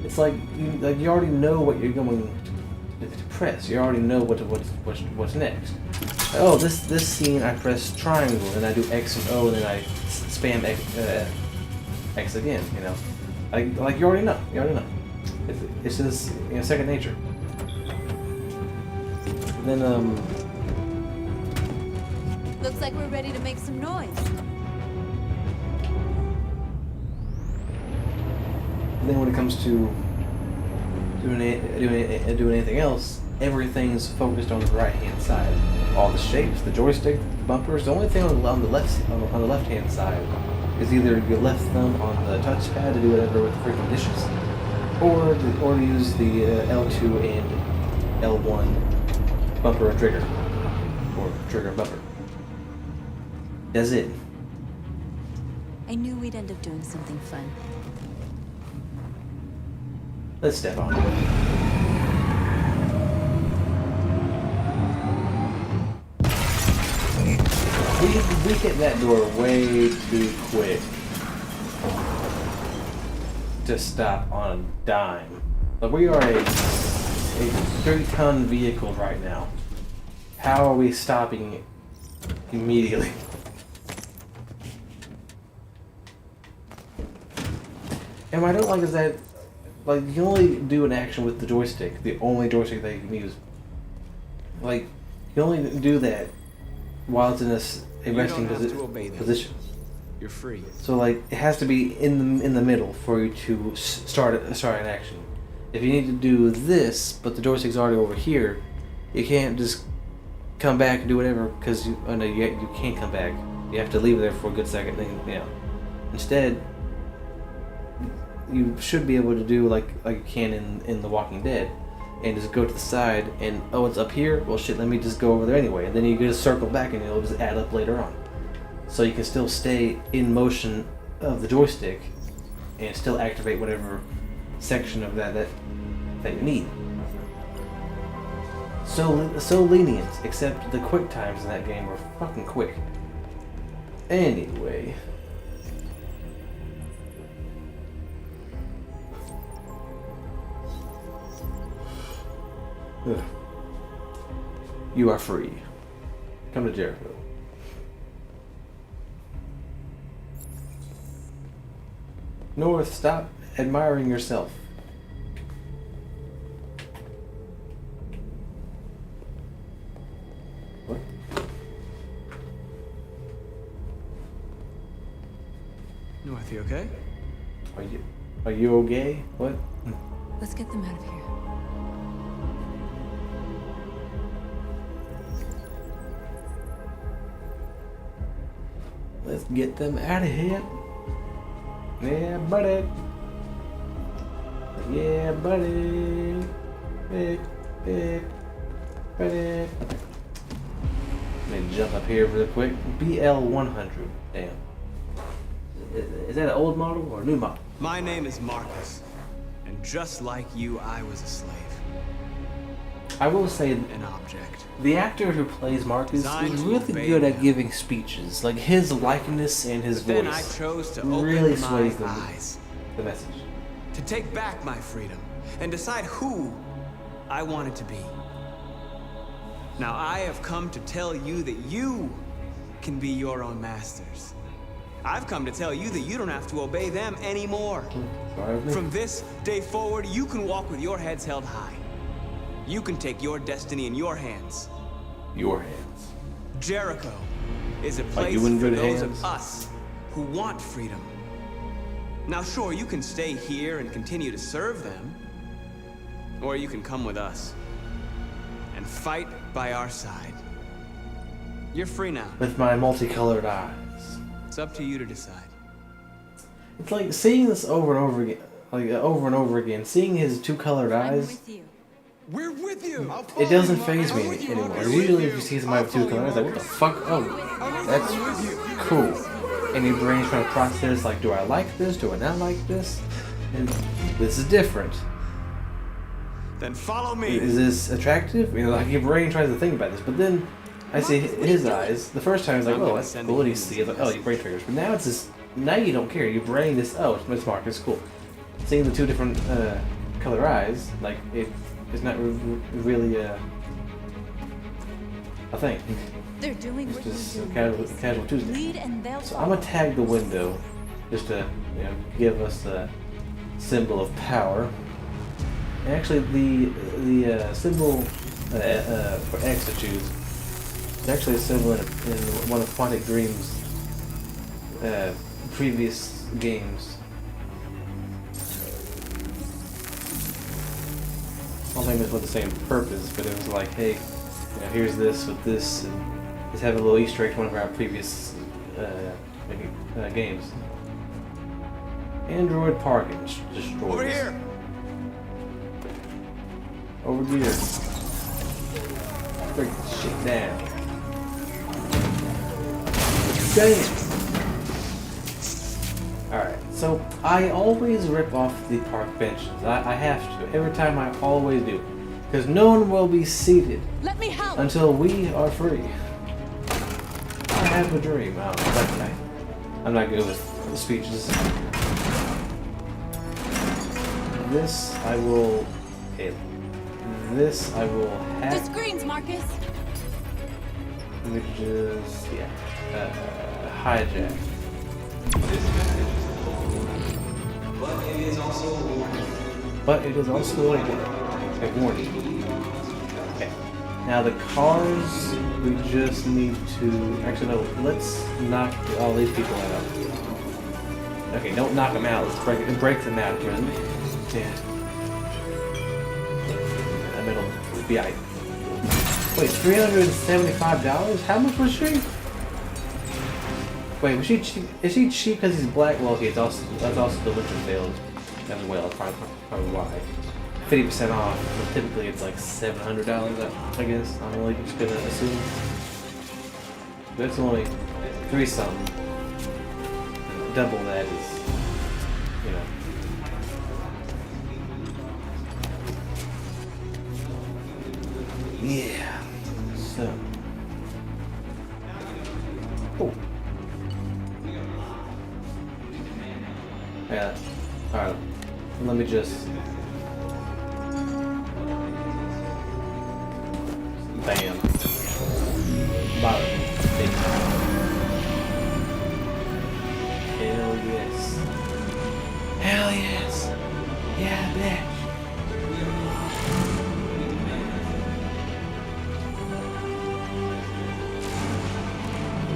it's like you already know what you're going to press. You already know what's next. Oh, this scene I press triangle and I do X and O and then I spam X again. Like you already know. It's just second nature. And then Looks like we're ready to make some noise. And then when it comes to doing anything else, everything's focused on the right hand side. All the shapes, the joystick, the bumpers. The only thing on the left hand side is either your left thumb on the touchpad to do whatever with the freaking dishes, or use the L2 and L1 bumper and trigger, or trigger and bumper. That's it. I knew we'd end up doing something fun. Let's step on it. We hit that door way too quick to stop on a dime. But we are a 3-ton vehicle right now. How are we stopping immediately? And what I don't like is that, like, you can only do an action with the joystick, the only joystick that you can use. Like, you can only do that while it's in a resting position. You're free. So, like, it has to be in the middle for you to start an action. If you need to do this, but the joystick's already over here, you can't just come back and do whatever, because you can't come back. You have to leave it there for a good second. Then, Instead, you should be able to do like you can in The Walking Dead, and just go to the side and, oh, it's up here? Well, shit, let me just go over there anyway. And then you can just circle back and it'll just add up later on. So you can still stay in motion of the joystick and still activate whatever section of that you need. So lenient, except the quick times in that game were fucking quick. Anyway. Ugh. You are free. Come to Jericho. North, stop admiring yourself. What? North, you okay? Are you okay? What? Let's get them out of here. Let's get them out of here. Yeah, buddy. Yeah, buddy. Big, buddy. Let me jump up here real quick. BL100. Damn. Is that an old model or a new model? My name is Marcus, and just like you, I was a slave. I will say an object. the actor who plays Marcus is really good at giving speeches. Like his likeness and his Then I voice chose to really open sways my eyes. the message. To take back my freedom and decide who I wanted to be. Now I have come to tell you that you can be your own masters. I've come to tell you that you don't have to obey them anymore. From this day forward, you can walk with your heads held high. You can take your destiny in your hands. Your hands. Jericho is a Like place you in for good those hands? of us who want freedom. Now sure, you can stay here and continue to serve them, or you can come with us and fight by our side. You're free now. With my multicolored eyes. It's up to you to decide. It's like seeing this over and over again, over and over again. Seeing his two colored eyes. We're with you. It doesn't faze me anymore. Usually, if you see somebody with two colored eyes, like what the fuck? Oh, that's cool. And your brain's trying to process, like, do I like this? Do I not like this? And this is different. Then follow me. Is this attractive? You know, like your brain tries to think about this, but then I see his eyes. The first time it's like, oh, that's cool. And you see it, like, oh, your brain triggers. But now it's just, now you don't care. Your brain is, oh, it's Marcus, cool. Seeing the two different color eyes, like it's not really a thing. They're doing It's what just you a do. casual Tuesday. Lead and they'll So I'm gonna tag the window just to, you know, give us a symbol of power. And actually, the symbol for X to choose is actually a symbol in one of Quantic Dream's previous games. I don't think it was for the same purpose, but it was like, hey, you know, here's this with this, and just have a little Easter egg to one of our previous games. Android parking destroys. Over here. Over here. Break this shit down. Damn. Alright, so I always rip off the park benches. I have to. Every time I always do. Because no one will be seated Let me help. until we are free. I have a dream. Oh, okay. I'm not good with speeches. This I will hit. This I will The hack. screens, Marcus. Let me just, hijack. But it is also a warning. Okay. Now the cars, we just need to, actually no, let's knock all these people out. Okay, don't knock them out, let's break them out here. Yeah. I mean, it'll be alright. Wait, $375? How much was she? Wait, was she cheap? Is she cheap because he's black? Well, okay, that's also the winter sale as well. Probably why. 50% off. But typically, it's like $700. I guess I'm only just gonna assume. But it's only 3 something. Double that is, you know. Yeah. So. Oh. Yeah. Alright. Let me just. Bam. Bottom. Hell yes. Hell yes. Yeah, bitch.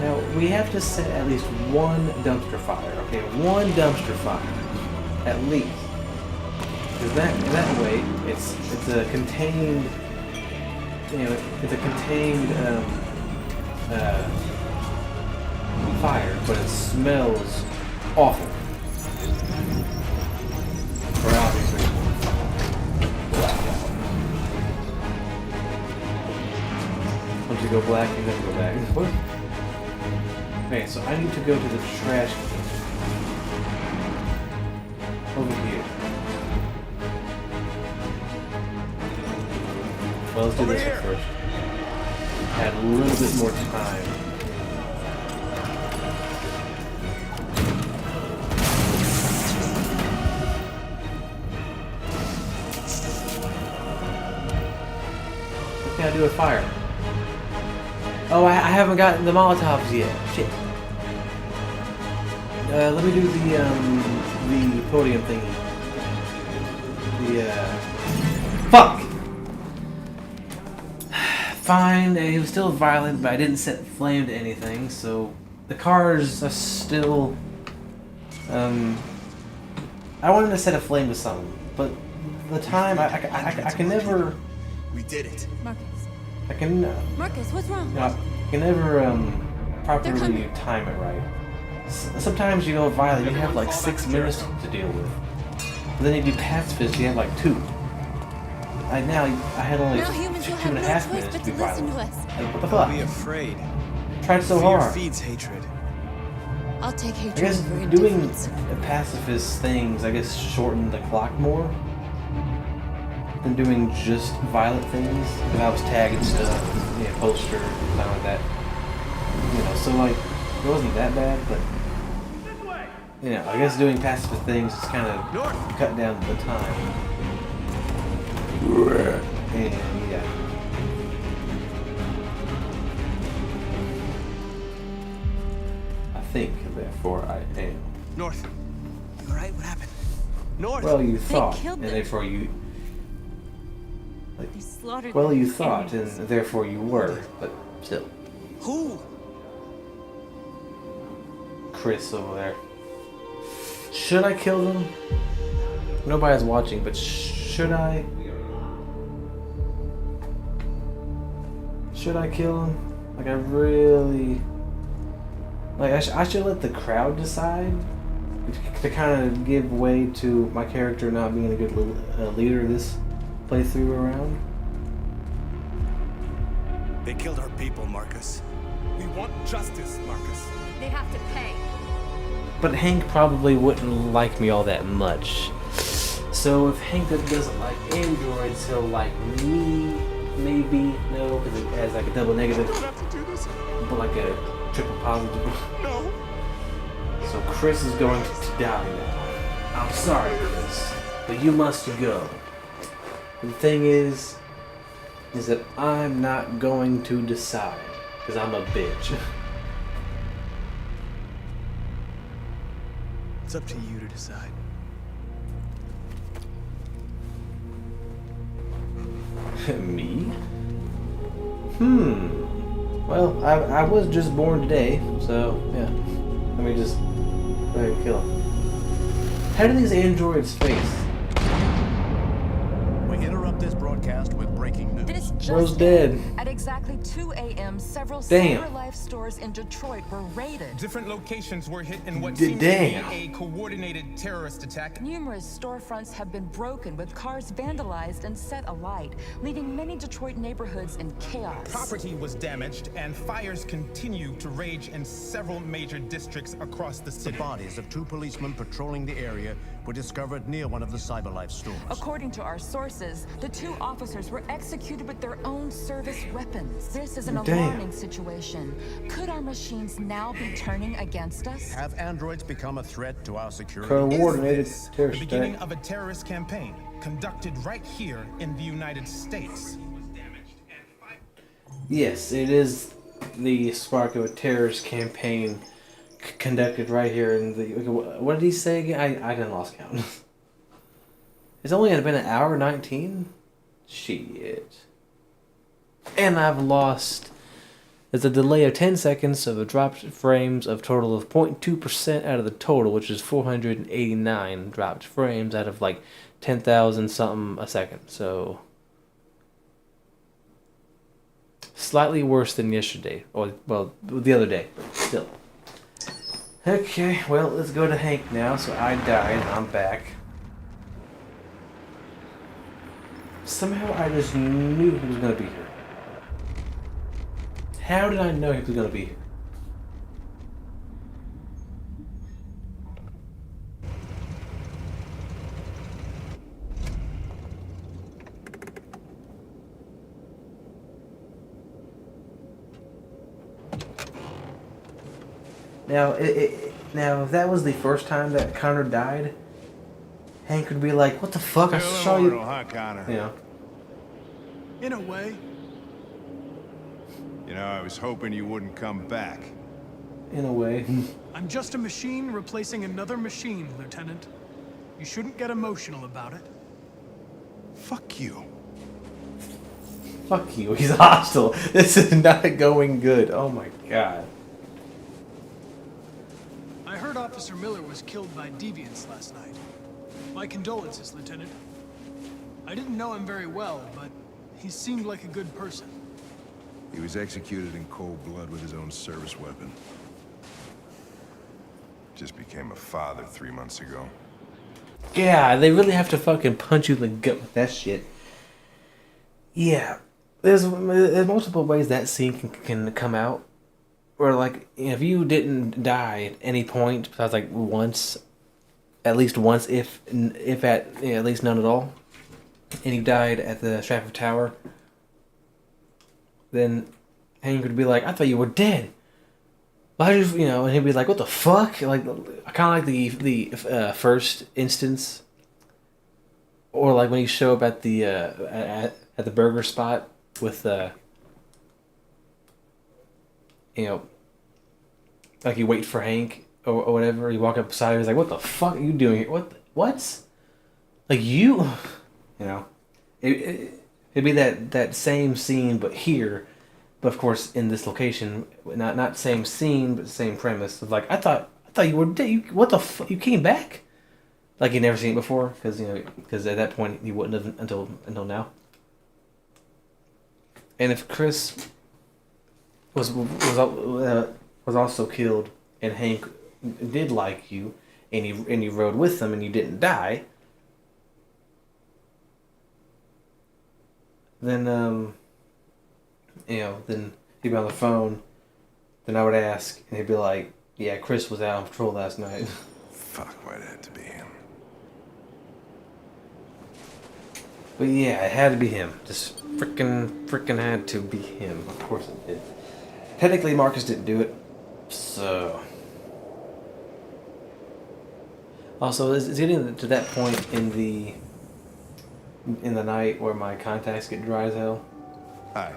Now, we have to set at least one dumpster fire, okay? One dumpster fire. At least. Because that way, it's a contained, you know, it's a contained fire, but it smells awful. For obvious reasons. Once you go black, you never go back. What? Okay, so I need to go to the trash can. Over here. Well, let's do this one first. Had a little bit more time. What can I do with fire? Oh, I haven't gotten the Molotovs yet. Shit. Let me do the podium thingy. Fuck! Fine, he was still violent, but I didn't set flame to anything, so the cars are still... I wanted to set a flame to something, but the time, I can never... We did it. Marcus. I can... Marcus, what's wrong? I can never, properly time it right. Sometimes you go violent, you have like 6 minutes to deal with. But then you do pacifist, you have like 2. I had only 2.5 minutes to be violent. Like, what the fuck? Don't be afraid. Tried so Fear hard. feeds hatred. I'll take I hatred guess over doing indifference. pacifist things, I guess, shorten the clock more than doing just violent things. Because I was tagging stuff, poster, something like that. So like, it wasn't that bad, but I guess doing pacifist things just kind of cut down the time. And yeah. I think, therefore, I am. North. You alright? What happened? North. Well, you thought, killed and them. therefore you. They slaughtered Well, them you as thought, and animals. therefore you were, but still. Who? Chris over there. Should I kill them? Nobody's watching, but should I? Should I kill him? Like, I really... Like, I should let the crowd decide to kind of give way to my character not being a good leader this playthrough around. They killed our people, Marcus. We want justice, Marcus. They have to pay. But Hank probably wouldn't like me all that much. So if Hank doesn't like androids, he'll like me. Maybe, no, because it has like a double negative. I don't have to do this. But like a triple positive. No. So Chris is going to die now. I'm sorry, Chris, but you must go. The thing is that I'm not going to decide, because I'm a bitch. It's up to you to decide. Me? Well, I was just born today, so yeah. Let me just go ahead and kill him. How do these androids face? We interrupt this broadcast with breaking news. This Bro's just dead. in. At exactly 2 a.m., several Damn. CyberLife stores in Detroit were raided. Different locations were hit in what Damn. seems to be a coordinated terrorist attack. Numerous storefronts have been broken, with cars vandalized and set alight, leaving many Detroit neighborhoods in chaos. Property was damaged, and fires continue to rage in several major districts across the The city. bodies of 2 policemen patrolling the area were discovered near one of the CyberLife stores. According to our sources, the 2 officers were executed with their own service weapons. This is an Damn. alarming situation. Could our machines now be turning against us? Have androids become a threat to our security? Coordinated Is this the terrorist beginning attack. of a terrorist campaign conducted right here in the United States? Yes, it is the spark of a terrorist campaign conducted right here in the... What did he say again? I didn't lost count. It's only been an hour 19? Shit. And I've lost... There's a delay of 10 seconds of a dropped frames of total of 0.2% out of the total, which is 489 dropped frames out of like 10,000 something a second. So... Slightly worse than yesterday. Or, well, the other day. But still. Okay, well, let's go to Hank now. So I died, I'm back. Somehow I just knew he was going to be here. How did I know he was going to be here? Now, now if that was the first time that Connor died, Hank would be like, "What the fuck? I saw you." Huh, Connor? You know. In a way. You know, I was hoping you wouldn't come back. In a way. I'm just a machine replacing another machine, Lieutenant. You shouldn't get emotional about it. Fuck you. Fuck you. He's hostile. This is not going good. Oh my god. I heard Officer Miller was killed by deviants last night. My condolences, Lieutenant. I didn't know him very well, but he seemed like a good person. He was executed in cold blood with his own service weapon. Just became a father 3 months ago. Yeah, they really have to fucking punch you in the gut with that shit. Yeah. There's multiple ways that scene can come out. Or like, if you didn't die at any point, besides like once, at least once, if at least none at all, and you died at the Stratford Tower, then Hank would be like, "I thought you were dead. Why did you?" And he'd be like, "What the fuck?" Like, kind of like the first instance, or like when you show up at the burger spot with like you wait for Hank or whatever. You walk up beside him, he's like, "What the fuck are you doing here? What? Like you know." It'd be that same scene, but here, but of course in this location, not same scene, but same premise. Of like, I thought you were dead. What the fuck? You came back? Like you never seen it before, because at that point you wouldn't have until now. And if Chris was also killed, and Hank did like you, and you rode with them, and you didn't die, then then he'd be on the phone. Then I would ask, and he'd be like, "Yeah, Chris was out on patrol last night." Fuck, why'd it have to be him? But yeah, it had to be him. Just freaking had to be him. Of course it did. Technically, Marcus didn't do it, so. Also, it's getting to that point in the night where my contacts get dry as hell. Hi.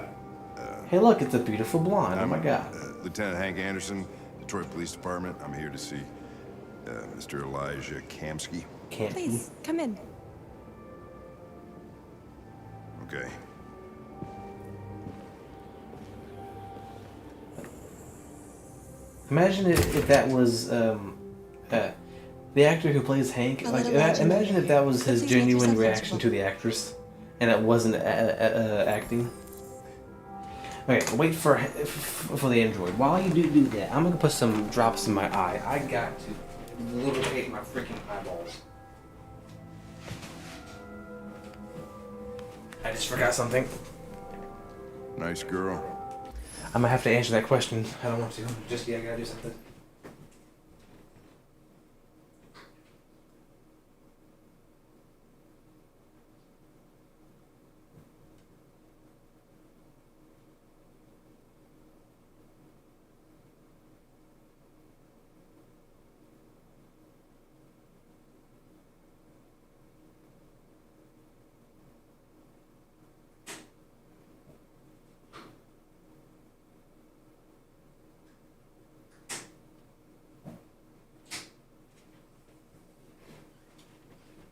Hey, look, it's a beautiful blonde. Oh my god. Lieutenant Hank Anderson, Detroit Police Department. I'm here to see Mr. Elijah Kamsky. Please, come in. Okay. Imagine if that was the actor who plays Hank. Like, imagine if that was his genuine reaction to the actress, and it wasn't acting. Okay, wait for the android. While you do that, I'm gonna put some drops in my eye. I got to lubricate my freaking eyeballs. I just forgot something. Nice girl. I'm gonna have to answer that question. I don't want to. Just I gotta do something.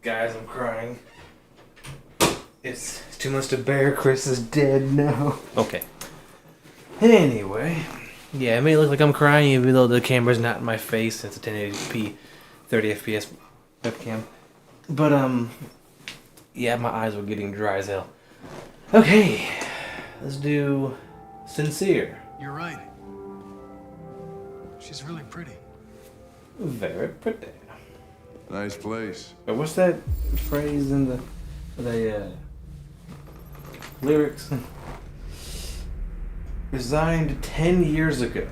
Guys, I'm crying. It's too much to bear. Chris is dead now. Okay. Anyway, yeah, it may look like I'm crying even though the camera's not in my face. It's a 1080p, 30 FPS webcam. But yeah, my eyes were getting dry as hell. Okay, let's do Sincere. You're right. She's really pretty. Very pretty. Nice place. But what's that phrase in the lyrics? Resigned 10 years ago.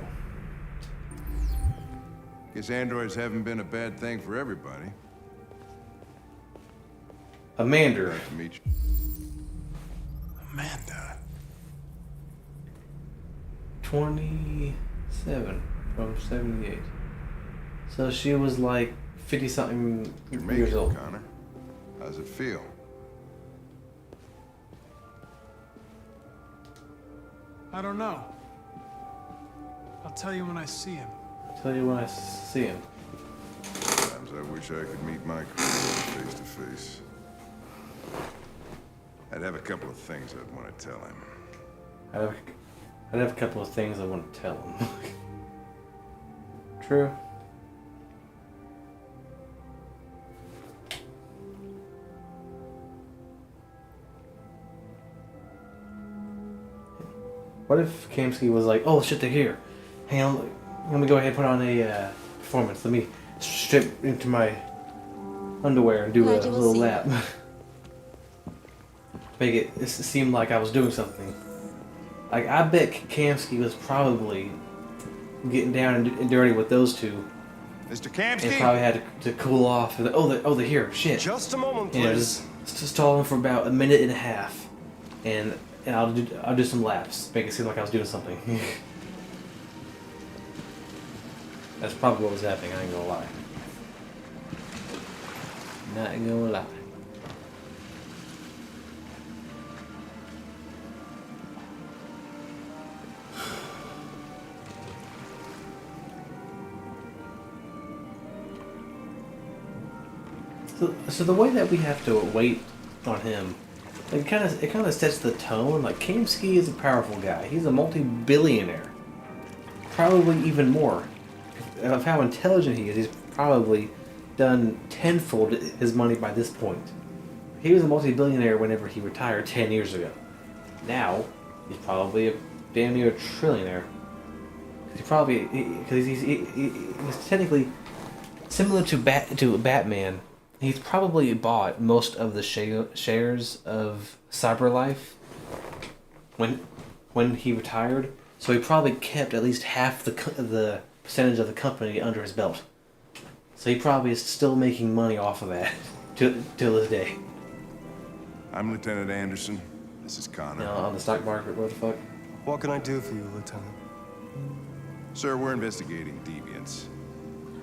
Guess androids haven't been a bad thing for everybody. Amanda. Nice to meet you. Amanda. 27 from 78. So she was like 50-something years old. Connor. How's it feel? I don't know. I'll tell you when I see him. Tell you when I see him. Sometimes I wish I could meet my creator face to face. I'd have a couple of things I'd want to tell him. I'd have a couple of things I want to tell him. True. What if Kamsky was like, "Oh shit, they're here. Hang on, let me go ahead and put on a performance. Let me strip into my underwear and do a little lap. Make it seem like I was doing something." Like, I bet Kamsky was probably getting down and dirty with those two. Mr. Kamsky? And probably had to cool off. And, they're here. Shit. Just a moment, please. You know, just stall them for about a minute and a half, and I'll do some laps, make it seem like I was doing something. That's probably what was happening. I ain't gonna lie. Not gonna lie. So the way that we have to wait on him, it kind of sets the tone. Like, Kamsky is a powerful guy. He's a multi-billionaire, probably even more. Of how intelligent he is, he's probably done tenfold his money by this point. He was a multi-billionaire whenever he retired 10 years ago. Now he's probably a damn near a trillionaire. He's technically similar to Batman. He's probably bought most of the shares of CyberLife when he retired, so he probably kept at least half the percentage of the company under his belt. So he probably is still making money off of that till this day. I'm Lieutenant Anderson. This is Connor. On the stock market, what the fuck? What can I do for you, Lieutenant? Sir, we're investigating deviants.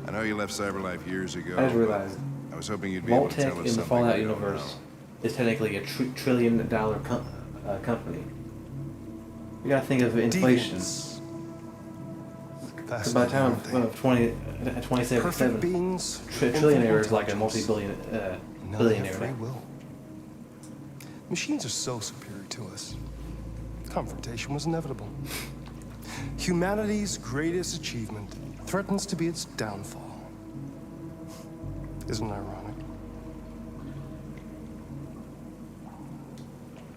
I know you left CyberLife years ago. I just realized. I was hoping you'd be able to tell us Vault-Tec in the something Fallout we don't universe is technically a $1 trillion company. You gotta think of inflation. By the time of 2077, trillionaire is like a multi-billionaire now. Machines are so superior to us. Confrontation was inevitable. Humanity's greatest achievement threatens to be its downfall. Isn't it ironic?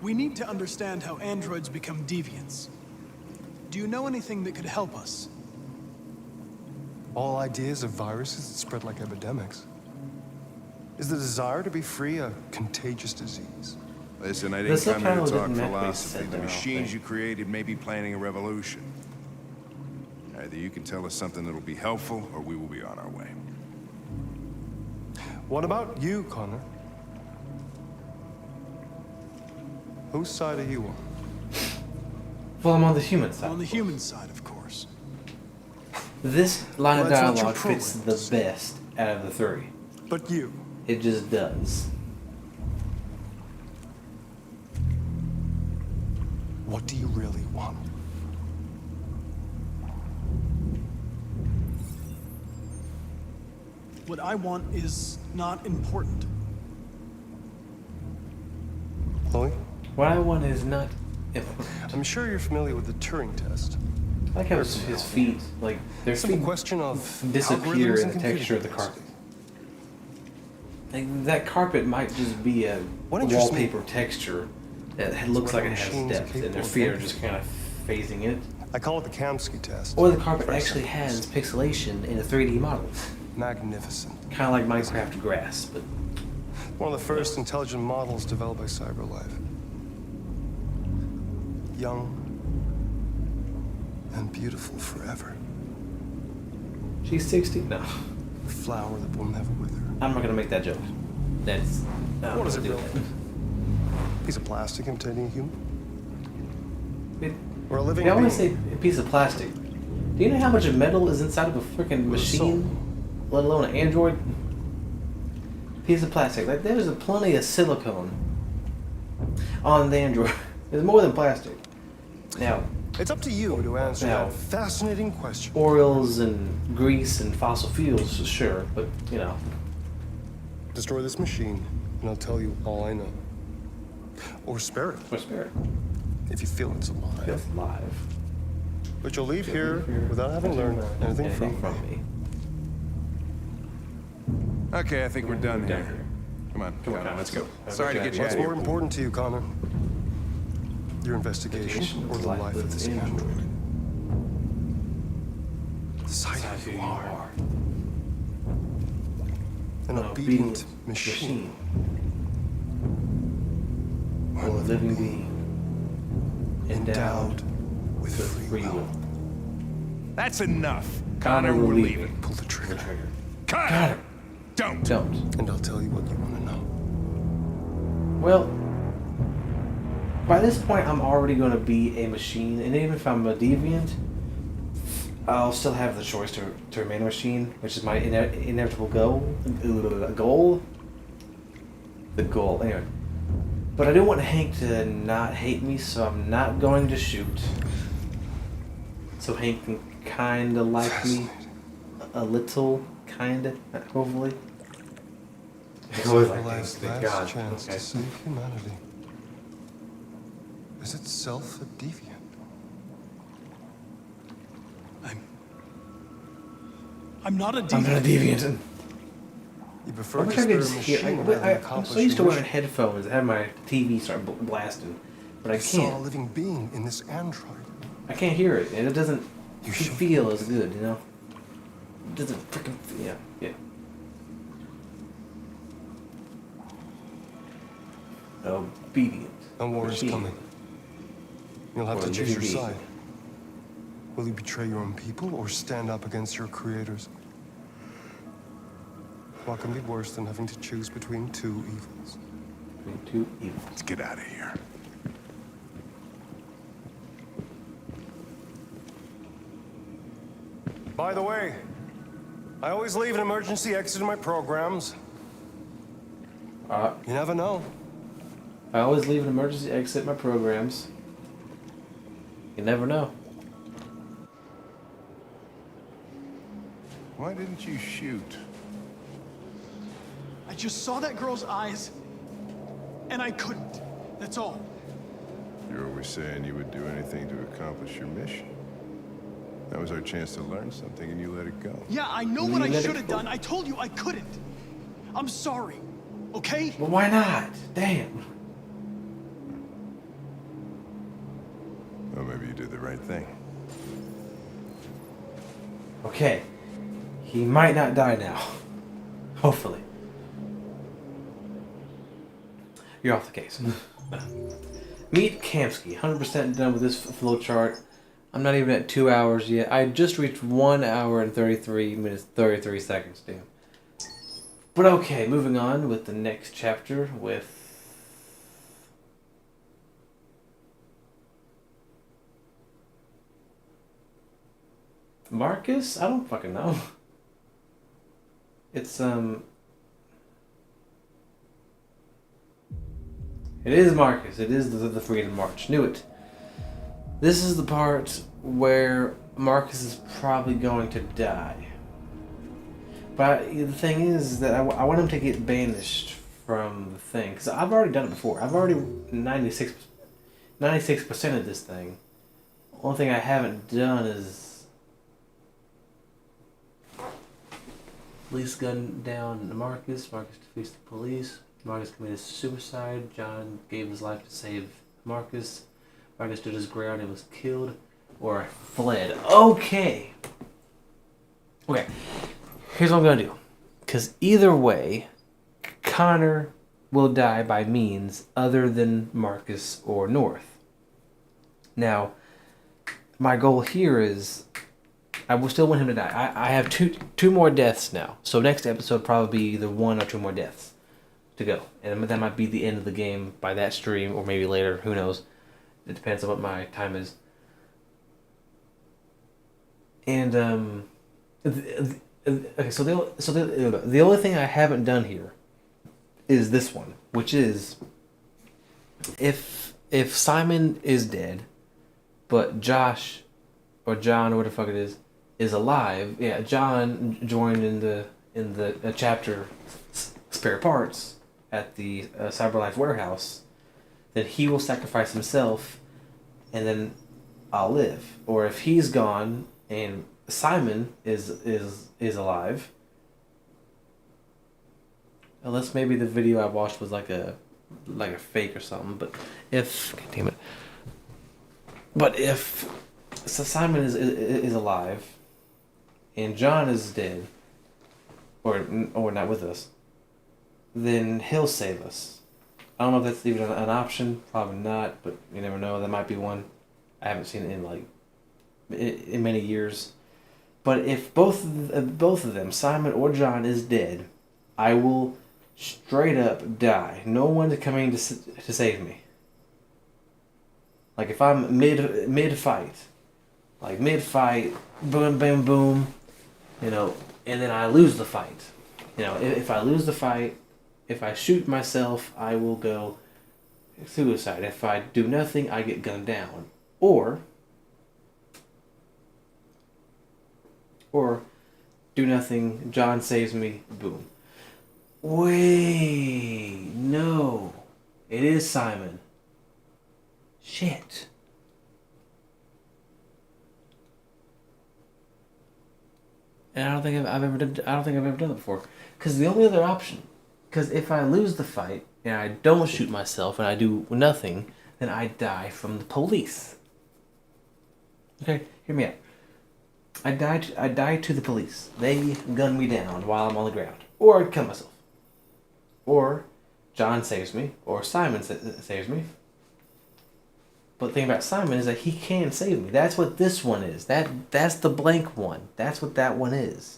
We need to understand how androids become deviants. Do you know anything that could help us? All ideas of viruses that spread like epidemics. Is the desire to be free a contagious disease? Listen, I didn't come here to talk philosophy. The machines you created may be planning a revolution. Either you can tell us something that'll be helpful, or we will be on our way. What about you, Connor? Whose side are you on? Well, I'm on the human side. On the human side, of course. This line of dialogue fits the best out of the three. But you? It just does. What do you really want? What I want is not important. Chloe? What I want is not important. I'm sure you're familiar with the Turing test. I like how his feet, like, their feet question of disappear in the texture of the carpet. Like, that carpet might just be a wallpaper texture that looks like it has depth, and their feet are just kind of phasing it. I call it the Kamsky test. Or the carpet actually has pixelation in a 3D model. Magnificent. Kind of like Minecraft grass, but... One of the first intelligent models developed by CyberLife. Young and beautiful forever. She's 60? No. A flower that will never wither. I'm not gonna make that joke. That's... What is it built? Piece of plastic imitating a human? Or a living being? I want to say a piece of plastic. Do you know how much metal is inside of a freaking machine? let alone an android piece of plastic. Like, there's plenty of silicone on the android. There's more than plastic. Now, it's up to you to answer that fascinating question. Oils and grease and fossil fuels, sure, but you know. Destroy this machine, and I'll tell you all I know. Or spare it. Or spare it. If you feel it's alive. Feel it's alive. But you'll leave here without having learned anything from me. Okay, I think we're done here. Come on, let's go. Sorry to get you out What's of here. more important to you, Connor? Your investigation or the life of this android? Decide who you are. An obedient machine. Or a living being. Endowed with free will. That's enough. Connor, we're leaving. Pull the trigger. Connor! Don't. And I'll tell you what you want to know. Well, by this point, I'm already going to be a machine, and even if I'm a deviant, I'll still have the choice to remain a machine, which is my inevitable goal. The goal, anyway. But I do want Hank to not hate me, so I'm not going to shoot. So Hank can kind of like me. A little, kind of, hopefully. Last chance to save humanity. Is itself a deviant? I'm not a deviant. I'm not a deviant. You prefer to spare a machine rather than I'm so used to wearing headphones and have my TV start blasting, but I saw a can't. living being in this android. I can't hear it, and it doesn't feel as good, you know? It doesn't freaking, yeah. Obedient. A war is coming. You'll have to choose your being. side. Will you betray your own people or stand up against your creators? What can be worse than having to choose between two evils? Let's get out of here. By the way, I always leave an emergency exit in my programs. You never know. I always leave an emergency exit in my programs. You never know. Why didn't you shoot? I just saw that girl's eyes, and I couldn't. That's all. You're always saying you would do anything to accomplish your mission. That was our chance to learn something, and you let it go. Yeah, I know what I should have done. I told you I couldn't. I'm sorry, okay? Well, why not? Damn. Well, maybe you did the right thing. Okay. He might not die now. Hopefully. You're off the case. Meet Kamsky. 100% done with this flowchart. I'm not even at 2 hours yet. I just reached 1 hour and 33 minutes, 33 seconds, damn. But okay, moving on with the next chapter with... Marcus? I don't fucking know. It's, It is Marcus. It is the Freedom March. Knew it. This is the part where Marcus is probably going to die. But the thing is that I want him to get banished from the thing. Because I've already done it before. I've already 96% of this thing. Only thing I haven't done is... Police gunned down Marcus. Marcus defeats the police. Marcus committed suicide. John gave his life to save Marcus. Marcus stood his ground and was killed or fled. Okay. Here's what I'm going to do. Because either way, Connor will die by means other than Marcus or North. Now, my goal here is... I will still want him to die. I have two more deaths now. So next episode probably be either 1 or 2 more deaths to go. And that might be the end of the game by that stream or maybe later. Who knows? It depends on what my time is. And Okay, so the only thing I haven't done here is this one, which is if Simon is dead, but Josh or John or what the fuck it is alive. Yeah, John joined in the chapter spare parts at the CyberLife warehouse. Then he will sacrifice himself, and then I'll live. Or if he's gone and Simon is alive, unless maybe the video I watched was like a fake or something. But if God damn it, but if Simon is alive, and John is dead, or not with us, then he'll save us. I don't know if that's even an option. Probably not, but you never know. That might be one. I haven't seen it in many years. But if both of them, Simon or John, is dead, I will straight up die. No one is coming to save me. Like if I'm mid fight, boom, bam, boom, and then I lose the fight. If I lose the fight, if I shoot myself, I will go suicide. If I do nothing, I get gunned down. Or do nothing, John saves me, boom. Wait, no. It is Simon. Shit. And I don't think I've ever done it before. Because the only other option, because if I lose the fight and I don't shoot myself and I do nothing, then I die from the police. Okay, hear me out. I die to the police. They gun me down while I'm on the ground, or I kill myself, or John saves me, or Simon saves me. But the thing about Simon is that he can save me. That's what this one is. That's the blank one. That's what that one is.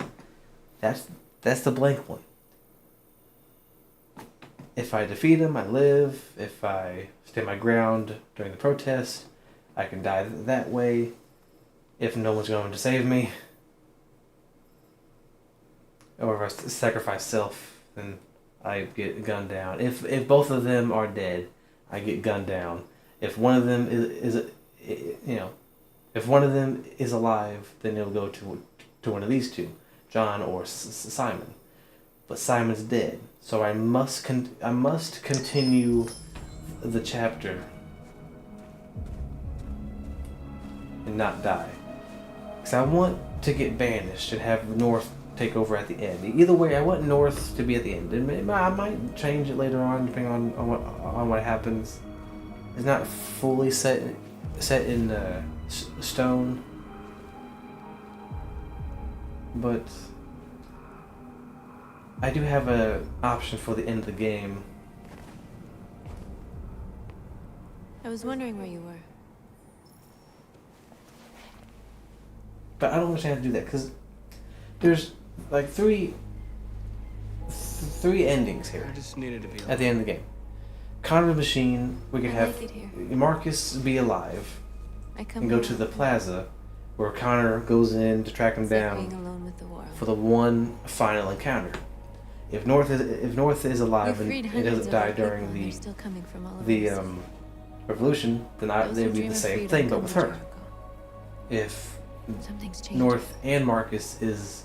That's the blank one. If I defeat him, I live. If I stand my ground during the protest, I can die that way. If no one's going to save me, or if I sacrifice self, then I get gunned down. If both of them are dead, I get gunned down. If one of them if one of them is alive, then it'll go to one of these two, John or Simon. But Simon's dead, so I must continue the chapter and not die. Because I want to get banished and have North take over at the end. Either way, I want North to be at the end. And I might change it later on, depending on what happens. It's not fully set in stone, but I do have an option for the end of the game. I was wondering where you were. But I don't understand how to do that, because there's like three endings here. I just needed to be at the end of the game. Connor the Machine, we could have Marcus be alive and go to the plaza where Connor goes in to track him down for the one final encounter. If North is alive and it doesn't die during the revolution, then they would be the same thing, but with her. If North and Marcus is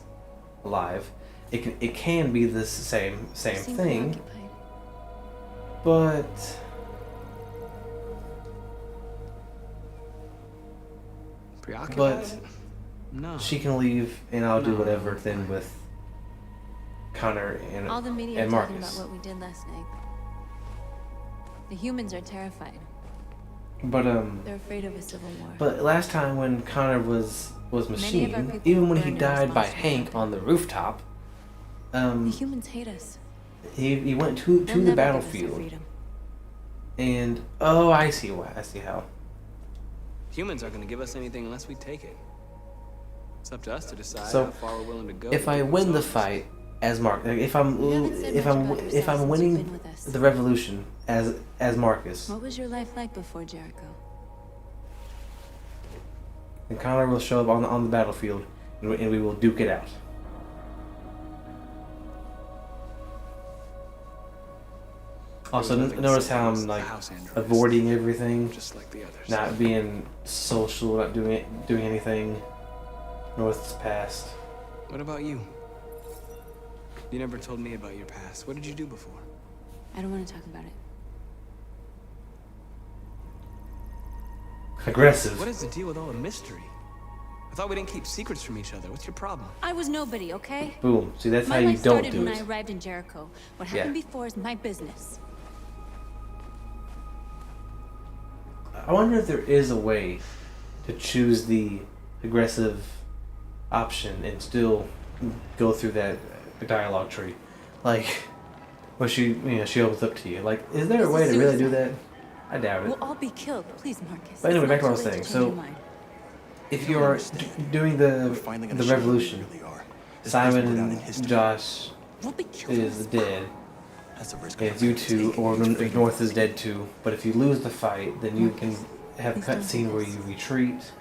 alive, it can be the same thing, but no. She can leave and I'll do whatever then with Connor and All the media and are talking Marcus. about what we did last night. The humans are terrified. But They're afraid of a civil war. But last time when Connor was Many of our Machine, people even when he burned died by responsible. Hank on the rooftop, The humans hate us. he went to They'll the never give us our battlefield. freedom. And I see how. Humans aren't going to give us anything unless we take it. It's up to us to decide So how far we're willing to go. if I win the fight as Mark, like if I'm winning the revolution as Marcus, What was your life like before Jericho? then Connor will show up on the battlefield and we will duke it out. Also, notice how I'm like avoiding everything, not being social, not doing anything. North's past. What about you? You never told me about your past. What did you do before? I don't want to talk about it. Aggressive. What is the deal with all the mystery? I thought we didn't keep secrets from each other. What's your problem? I was nobody, okay? Boom. See, that's how My you life don't started do when it. I arrived in Jericho. What happened before is my business. I wonder if there is a way to choose the aggressive option and still go through that dialogue tree, like, where she opens up to you. Like, is there a way to really do that? I doubt it. We'll all be killed, please, Marcus. But anyway, It's back to not what I was too late saying. to change your So, mind. if you're doing the revolution, Simon and Josh is dead, and it's you two, or North is dead too. But if you lose the fight, then you can have a cutscene where you retreat,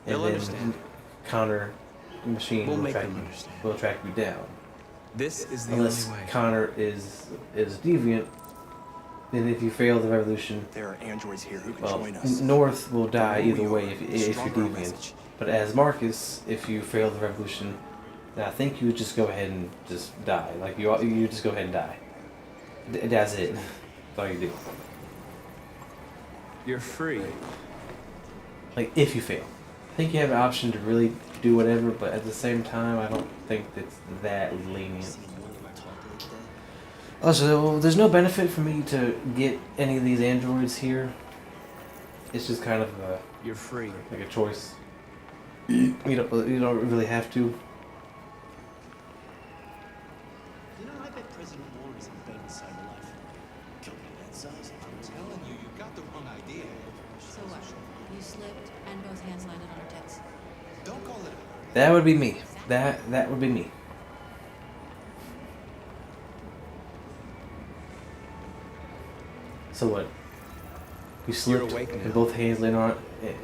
and then Connor machine will track you down. This is the Unless only way. Connor is deviant, then if you fail the revolution, There are androids here who can well, join us. North will die The more either we way are, if the you're stronger our deviant. message. But as Marcus, if you fail the revolution, then I think you would just go ahead and just die. Like you just go ahead and die. That's it. That's all you do. You're free. Like if you fail, I think you have an option to really do whatever, but at the same time, I don't think it's that lenient. Also, there's no benefit for me to get any of these androids here. It's just kind of a You're free. like a choice. You don't really have to. You know, I bet President Moore is in bed with Cyberlife. Company that size. I'm telling you, you got the wrong idea. So what? You slipped and both hands landed on her tits. Don't call it a... That would be me. That would be me. So what? You slipped and both hands landed on it.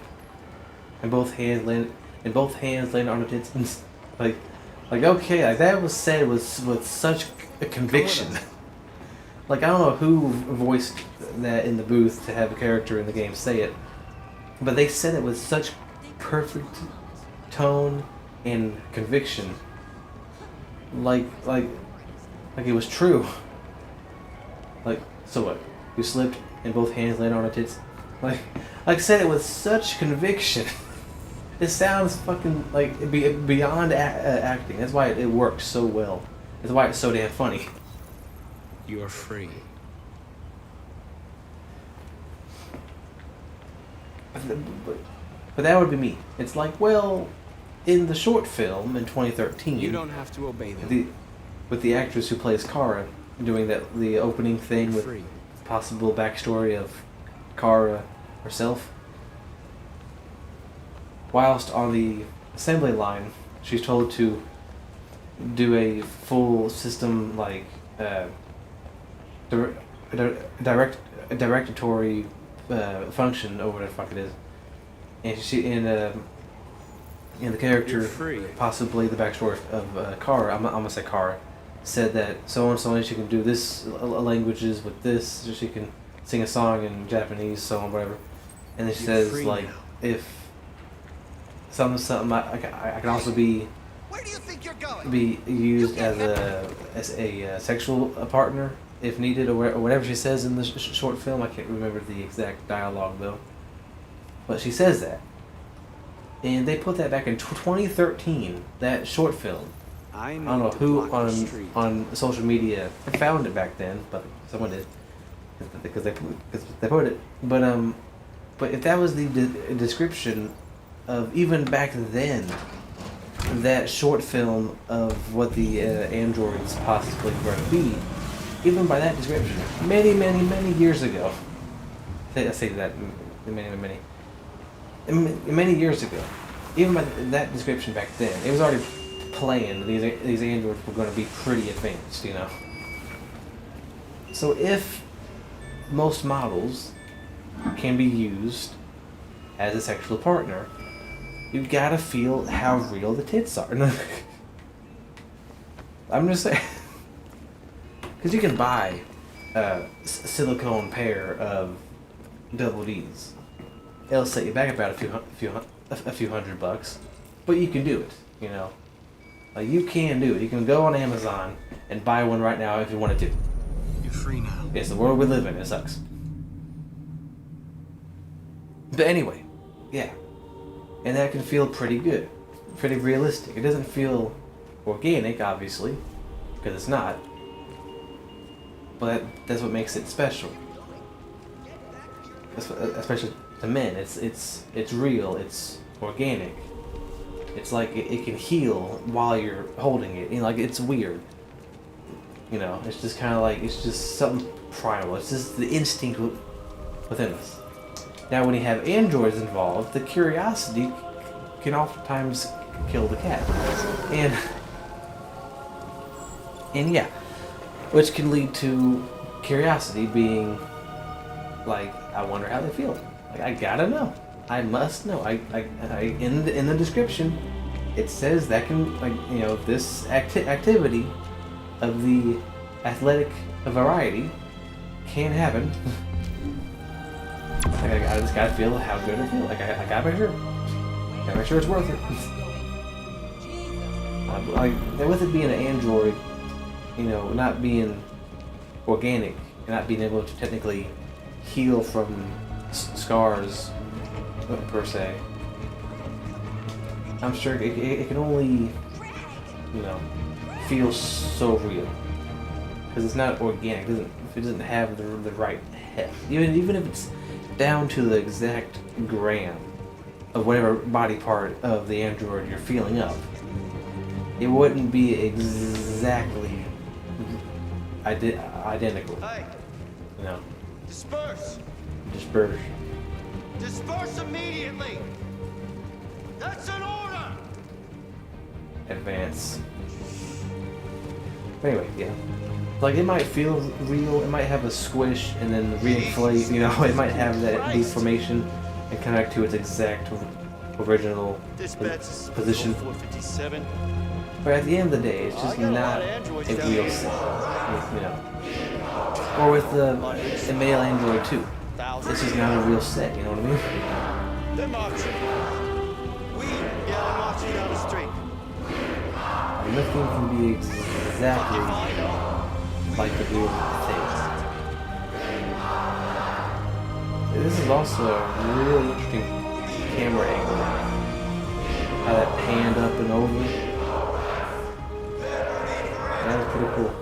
And both hands landed on the tits. like okay, like that was said with such a conviction. Like I don't know who voiced that in the booth to have a character in the game say it, but they said it with such perfect tone and conviction. Like it was true. Like so what? You slipped and both hands landed on her tits. Like I said it with such conviction. It sounds fucking like beyond acting. That's why it works so well. That's why it's so damn funny. You are free. But that would be me. It's like, well, in the short film in 2013, You don't have to obey them. with the actress who plays Kara doing the opening thing with Free. possible backstory of Kara herself. Whilst on the assembly line, she's told to do a full system like directory function or whatever the fuck it is, and she in the character possibly the backstory of Kara. I'm gonna say Kara said that so and so she can do this languages with this, so she can sing a song in Japanese, so on whatever, and then she says like if something I can also be used as a sexual partner if needed, or whatever she says in the short film. I can't remember the exact dialogue though, but she says that, and they put that back in 2013. That short film. I don't know who on social media found it back then, but someone did because they put it. But if that was the description of even back then, that short film of what the androids possibly were to be, even by that description, many years ago. I say that many years ago. Even by that description back then, it was already playing. These androids were going to be pretty advanced, you know. So if most models can be used as a sexual partner, you've got to feel how real the tits are. I'm just saying. Because you can buy silicone pair of double D's. It'll set you back about a few $100, but you can do it. You know, like you can do it. You can go on Amazon and buy one right now if you wanted to. You're free now. It's the world we live in. It sucks. But anyway, yeah, and that can feel pretty good, pretty realistic. It doesn't feel organic, obviously, because it's not. But that's what makes it special. Especially to men, it's real, it's organic. It's like it can heal while you're holding it. You know, like it's weird. You know, it's just kind of like it's just something primal. It's just the instinct within us. Now, when you have androids involved, the curiosity can oftentimes kill the cat, and yeah, which can lead to curiosity being like, I wonder how they feel. Like, I gotta know. I must know. I in the description, it says that can, like, you know, this activity of the athletic variety can happen. Like, I just gotta feel how good it feels. Like, I gotta make sure. Gotta make sure it's worth it. Like, with it being an android, you know, not being organic, and not being able to technically heal from scars, per se, I'm sure it can only, you know, feel so real. Because it's not organic. It doesn't have the right heft. Even if it's down to the exact gram of whatever body part of the android you're feeling up, it wouldn't be exactly identical. Hey. You know. Disperse. Disperse. Disperse immediately. That's an order. Advance. Anyway, yeah. Like, it might feel real, it might have a squish and then reinflate, you know, it might have that deformation and connect to its exact original position. But at the end of the day, it's just not a real set, you know. Or with the male android too. It's just not a real set, you know what I mean? They're marching. We yelling marching down the street. Nothing can be exactly like the real thing. This is also a really interesting camera angle. How that panned up and over. That was pretty cool.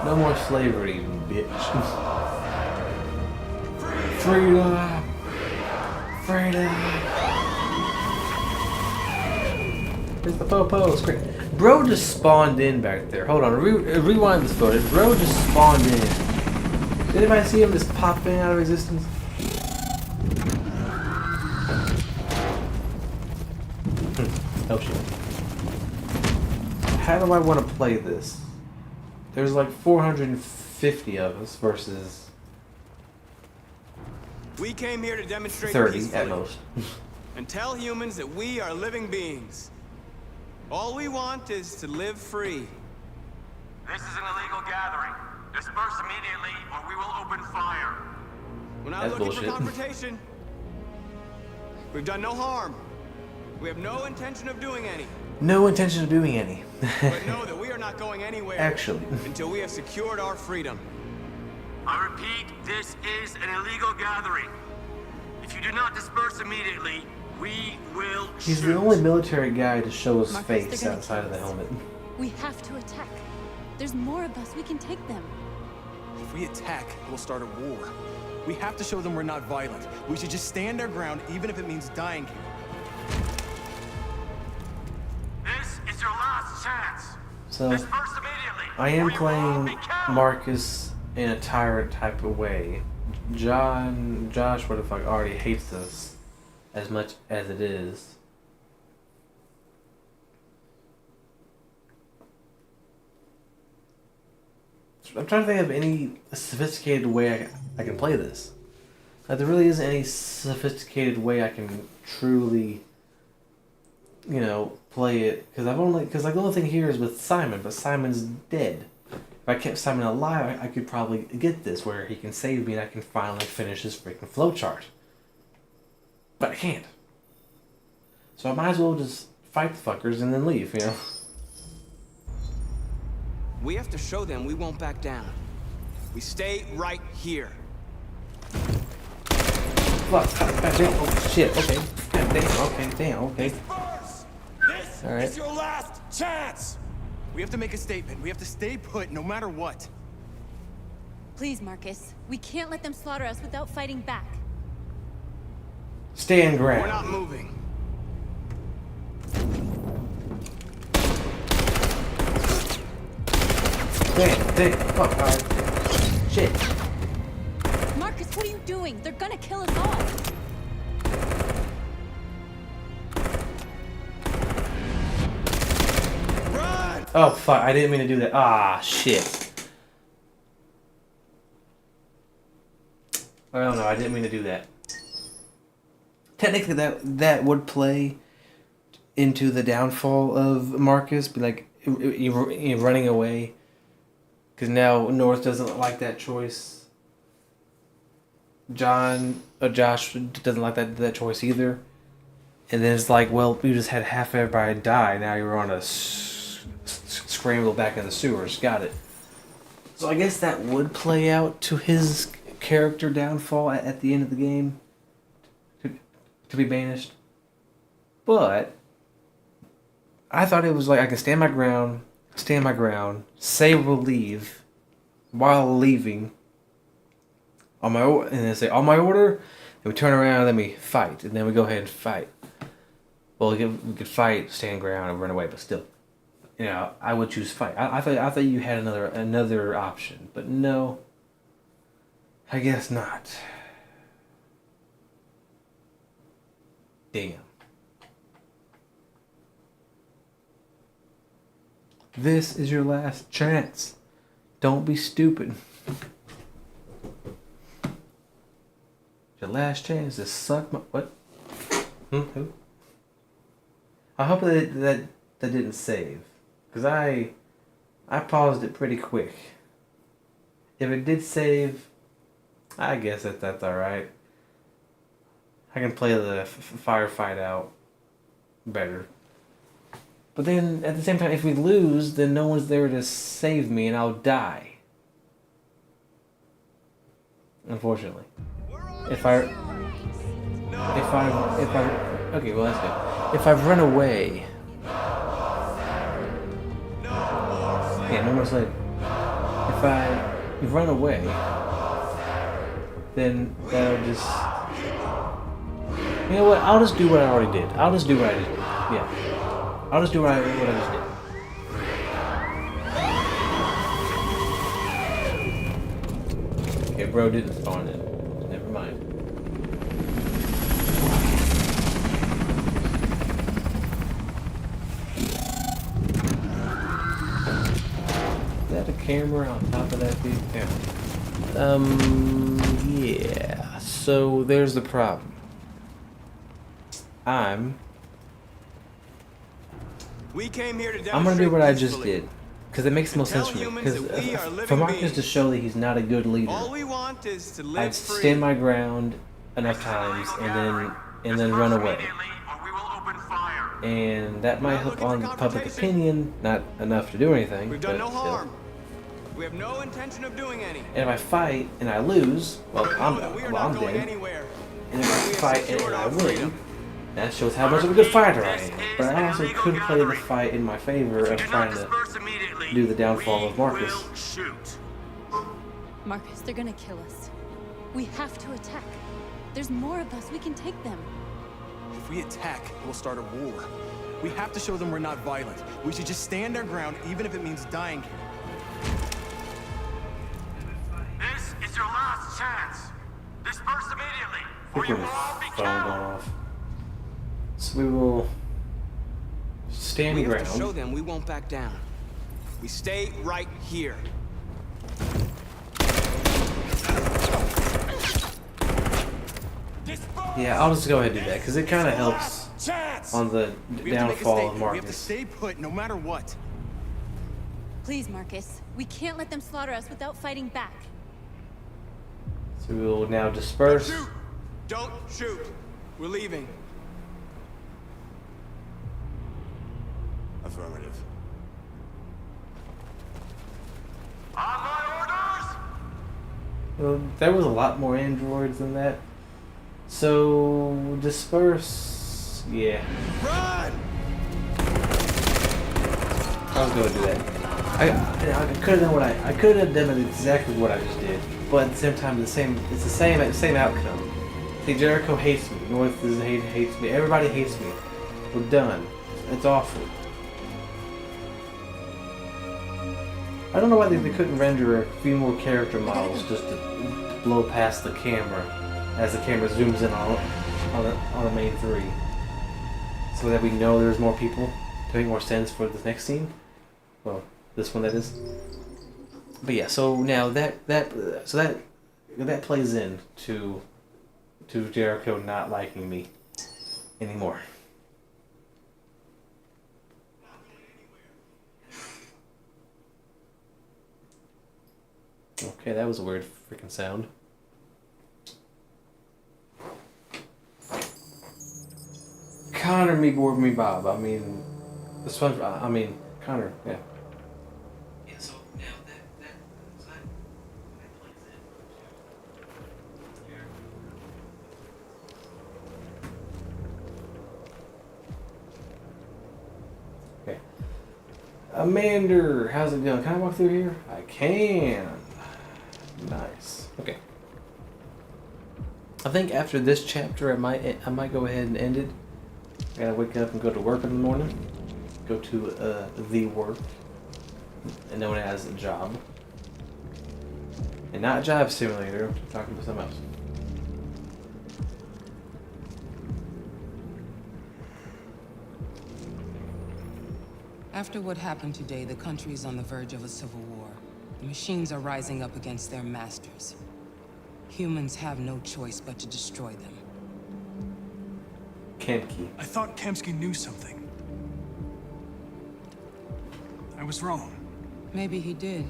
No more slavery, bitch. Freedom! Freedom! Here's the po-po screen. Bro just spawned in back there. Hold on, rewind this footage. Bro just spawned in. Did anybody see him just pop in out of existence? Oh shit. How do I want to play this? There's like 450 of us versus We came here to demonstrate 30 peacefully at most. and tell humans that we are living beings. All we want is to live free. This is an illegal gathering. Disperse immediately or we will open fire. We're not That's looking bullshit. for confrontation. We've done no harm. We have no intention of doing any. No intention of doing any. But know that we are not going anywhere Actually. until we have secured our freedom. I repeat, this is an illegal gathering. If you do not disperse immediately, we will He's shoot. the only military guy to show his Marcus, face they're gonna outside of the kill us. helmet. We have to attack. There's more of us. We can take them. If we attack, we'll start a war. We have to show them we're not violent. We should just stand our ground, even if it means dying here. This is your last chance. So, Disperse immediately. I am playing Marcus in a tyrant type of way. Josh, what the fuck, already hates us as much as it is. I'm trying to think of any sophisticated way I can play this. Like, there really isn't any sophisticated way I can truly play it because the only thing here is with Simon, but Simon's dead. If I kept Simon alive, I could probably get this where he can save me and I can finally finish his freaking flowchart. But I can't. So I might as well just fight the fuckers and then leave, We have to show them we won't back down. We stay right here. Fuck, god damn, oh shit, okay. God damn, okay. This is your last chance! We have to make a statement. We have to stay put no matter what. Please, Marcus. We can't let them slaughter us without fighting back. Stand ground. We're not moving. Damn, fuck, alright. Shit. Marcus, what are you doing? They're gonna kill us all. Run! Oh, fuck, I didn't mean to do that. Ah, shit. I don't know, I didn't mean to do that. Technically, that would play into the downfall of Marcus, be like, you're running away. Because now North doesn't like that choice. Josh doesn't like that choice either. And then it's like, well, you just had half everybody die. Now you're on a scramble back in the sewers. Got it. So I guess that would play out to his character downfall at the end of the game. To be banished. But I thought it was like I can stand my ground, say we'll leave, while leaving, and then say, on my order, and we turn around and then we fight, and then we go ahead and fight. Well, we could fight, stand ground, and run away, but still, I would choose fight. I thought you had another option, but no, I guess not. Damn. This is your last chance. Don't be stupid. Your last chance to suck my... What? Who? I hope that didn't save. Because I paused it pretty quick. If it did save, I guess that's alright. I can play the firefight out better. But then, at the same time, if we lose, then no one's there to save me and I'll die. Unfortunately. Okay, well that's good. If I run away... Yeah, no more slave. If I run away, then that'll just... You know what? I'll just do what I already did. Yeah. I'll just do what I just did. Okay, bro didn't spawn in. Never mind. Is that a camera on top of that dude? Yeah. So there's the problem. I'm gonna do what I just did, because it makes the most sense for me. Because for Marcus to show that he's not a good leader, I'd stand my ground enough times and then run away. And that might help on public opinion, not enough to do anything. We've done no harm. We have no intention of doing any. And if I fight and I lose, well, I'm dead. And if I fight and I win, that shows how much of a good fighter I am. But I also could play the fight in my favor of trying to do the downfall of Marcus. Marcus, they're gonna kill us. We have to attack. There's more of us. We can take them. If we attack, we'll start a war. We have to show them we're not violent. We should just stand our ground, even if it means dying here. This is your last chance. Disperse immediately, I think we're phone going off. So we will stand ground. We have to show them we won't back down. We stay right here. Yeah, I'll just go ahead and do that, because it kind of helps chance. on the We have to make a downfall of statement. We have to Marcus. stay put no matter what. Please, Marcus. We can't let them slaughter us without fighting back. So we will now disperse. Don't shoot! Don't shoot! We're leaving. Affirmative. Well, there was a lot more androids than that. So disperse. Yeah. Run! I was gonna do that. I could have done what I could have done exactly what I just did, but at the same time, it's the same outcome. See, Jericho hates me. North hates me. Everybody hates me. We're done. It's awful. I don't know why they couldn't render a few more character models just to blow past the camera as the camera zooms in on the main three, so that we know there's more people to make more sense for the next scene. Well, this one that is. But yeah, so now that plays in to Jericho not liking me anymore. Okay, that was a weird freaking sound. Connor me board me Bob. I mean, this one. I mean, Connor. Yeah. Yeah. So now that plays in. Okay. Amanda, how's it going? Can I walk through here? I can. Nice. Okay. I think after this chapter, I might go ahead and end it. I gotta wake up and go to work in the morning. Go to the work, known as a job, and not Job Simulator. I'm talking about something else. After what happened today, the country is on the verge of a civil war. The machines are rising up against their masters. Humans have no choice but to destroy them. Kemke. I thought Kemsky knew something. I was wrong. Maybe he did.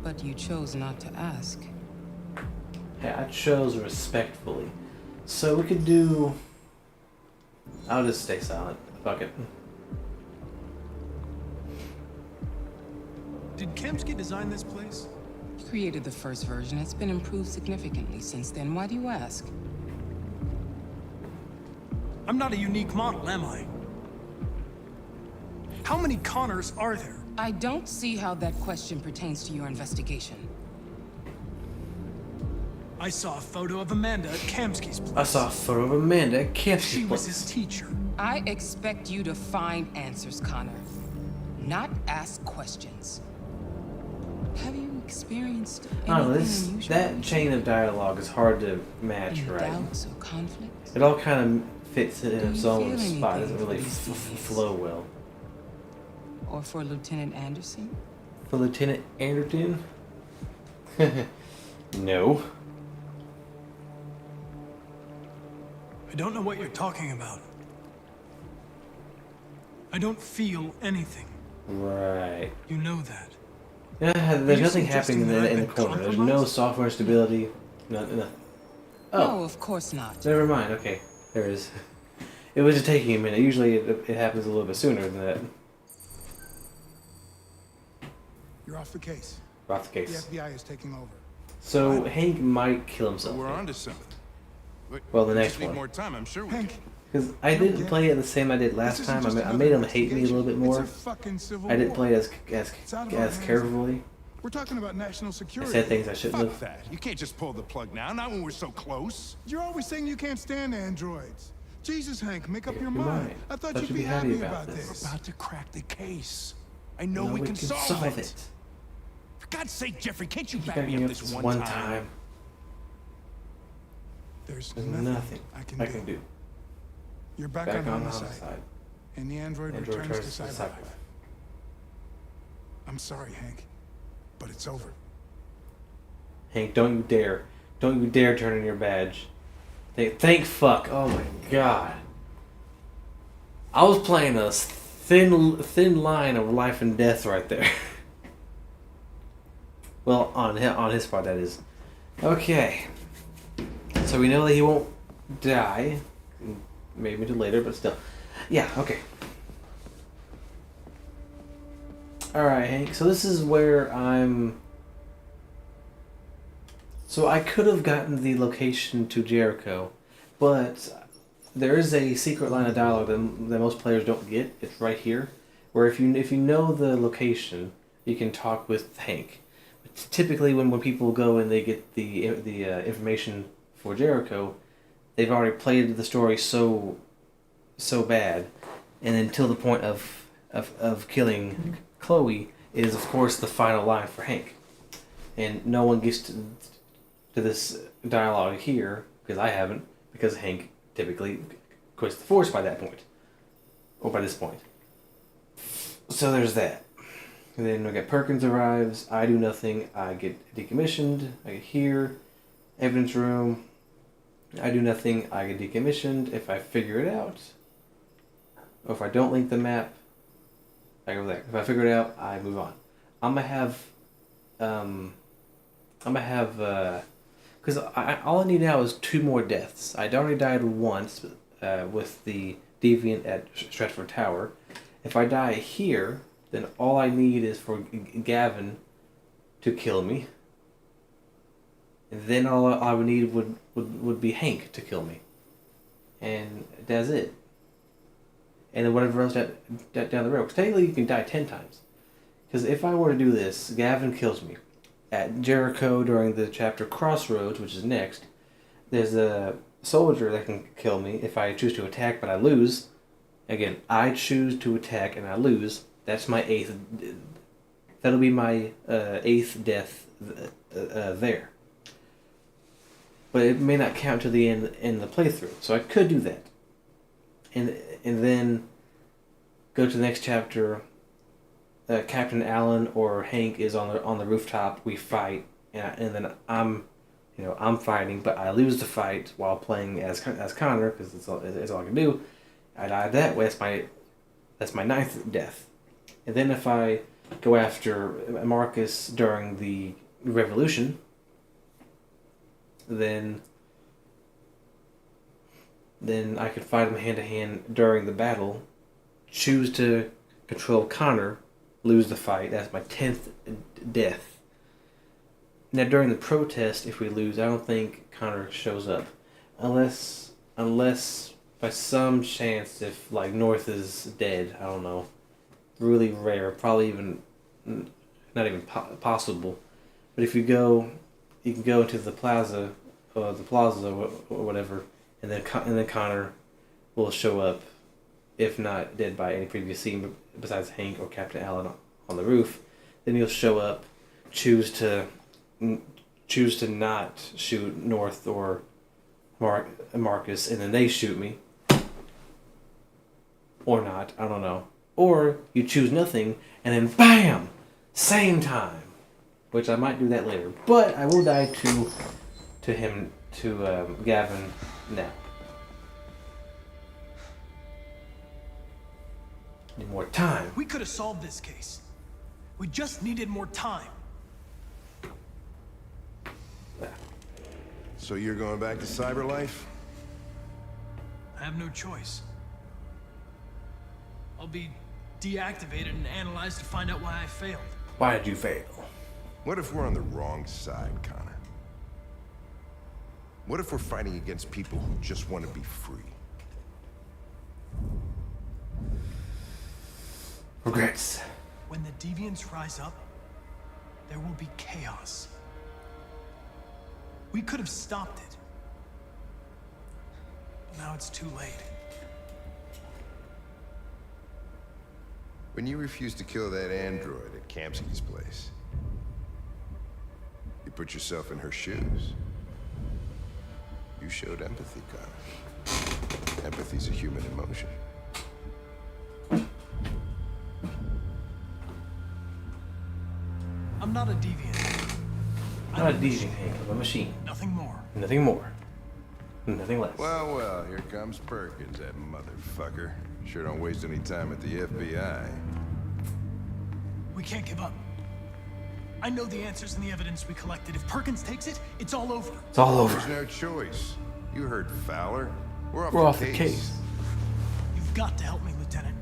But you chose not to ask. Yeah, I chose respectfully. So we could do... I'll just stay silent. Fuck it. Did Kemsky design this place? He created the first version. It's been improved significantly since then. Why do you ask? I'm not a unique model, am I? How many Connors are there? I don't see how that question pertains to your investigation. I saw a photo of Amanda at Kemsky's place. I saw a photo of Amanda at Kemsky's place. She was his teacher. I expect you to find answers, Connor. Not ask questions. Have you experienced anything unusual? That chain of dialogue is hard to match, Any right? doubts or conflicts? It all kind of fits in its own feel spot. It anything doesn't really for these flow well. Or for Lieutenant Anderson? For Lieutenant Anderton? No. I don't know what you're talking about. I don't feel anything. Right. You know that. Yeah, there's nothing happening in the corner. There's no software stability. Nothing. Oh. No, of course not. Never mind. Okay. There is. It was just taking a minute. Usually it happens a little bit sooner than that. You're off the case. Off the case. The FBI is taking over. So Hank might kill himself. We're on to something. Well, the We next just need one. more time. I'm sure we can. Because I didn't play it the same I did last time. I made him hate me a little bit more. I didn't play it as carefully. We're talking about national I security. said things I shouldn't Fuck have. that. You can't just pull the plug now. Not when we're so close. You're always saying you can't stand androids. Jesus, Hank, make up your You're mind. right. I thought you'd be happy about this. We're about to crack the case. I know No, we can solve it. it. For God's sake, Jeffrey, can't you back Back me me up up this one time? time. There's nothing I can do. do. You're back on homicide. And the android returns to cyberlife. I'm sorry, Hank, but it's over. Hank, don't you dare. Don't you dare turn in your badge. Thank fuck. Oh my god. I was playing a thin line of life and death right there. Well, on his part, that is. Okay. So we know that he won't die. Maybe until later, but still. Yeah, okay. Alright, Hank. So this is where I'm... So I could have gotten the location to Jericho, but there is a secret line of dialogue that most players don't get. It's right here, where if you know the location, you can talk with Hank. But typically, when people go and they get the information for Jericho, they've already played the story so bad, and until the point of killing Chloe is of course the final line for Hank, and no one gets to this dialogue here because I haven't, because Hank typically quits the force by that point, or by this point. So there's that. And then we got Perkins arrives. I do nothing. I get decommissioned. I get here, evidence room. I do nothing. I get decommissioned. If I figure it out, or if I don't link the map, I go there. If I figure it out, I move on. I'm gonna have because all I need now is 2 more deaths. I'd already died once with the deviant at Stratford Tower. If I die here, then all I need is for Gavin to kill me. And then all I would need would be Hank to kill me. And that's it. And then whatever else down the road. Because technically you can die 10 times. Because if I were to do this, Gavin kills me. At Jericho during the chapter Crossroads, which is next, there's a soldier that can kill me if I choose to attack but I lose. Again, I choose to attack and I lose. That's my 8th. That'll be my 8th death there. But it may not count to the end in the playthrough, so I could do that. And then go to the next chapter. Captain Allen or Hank is on the rooftop. We fight, and then I'm fighting, but I lose the fight while playing as Connor because it's all I can do. I die that way. That's my 9th death. And then if I go after Marcus during the Revolution, then I could fight him hand to hand during the battle. Choose to control Connor. Lose the fight. That's my 10th death. Now during the protest, if we lose, I don't think Connor shows up, unless by some chance if like North is dead. I don't know. Really rare. Probably even not even possible. But if you can go into the plaza or whatever, and then Connor will show up, if not dead by any previous scene besides Hank or Captain Allen on the roof. Then he'll show up, choose to not shoot North or Marcus, and then they shoot me. Or not, I don't know. Or you choose nothing, and then BAM! Same time. Which I might do that later. But I will die to Gavin now. Need more time. We could have solved this case. We just needed more time. So you're going back to Cyberlife? I have no choice. I'll be deactivated and analyzed to find out why I failed. Why did you fail? What if we're on the wrong side, Connor? What if we're fighting against people who just want to be free? Regrets. When the deviants rise up, there will be chaos. We could have stopped it. But now it's too late. When you refused to kill that android at Kamsky's place, you put yourself in her shoes. You showed empathy, Connor. Empathy's a human emotion. I'm not a deviant. Not a deviant, Hank. I'm a machine. Nothing more. Nothing more. Nothing less. Well, here comes Perkins, that motherfucker. Sure don't waste any time at the FBI. We can't give up. I know the answers and the evidence we collected. If Perkins takes it, it's all over. It's all over. There's no choice. You heard Fowler. We're off the case. You've got to help me, Lieutenant.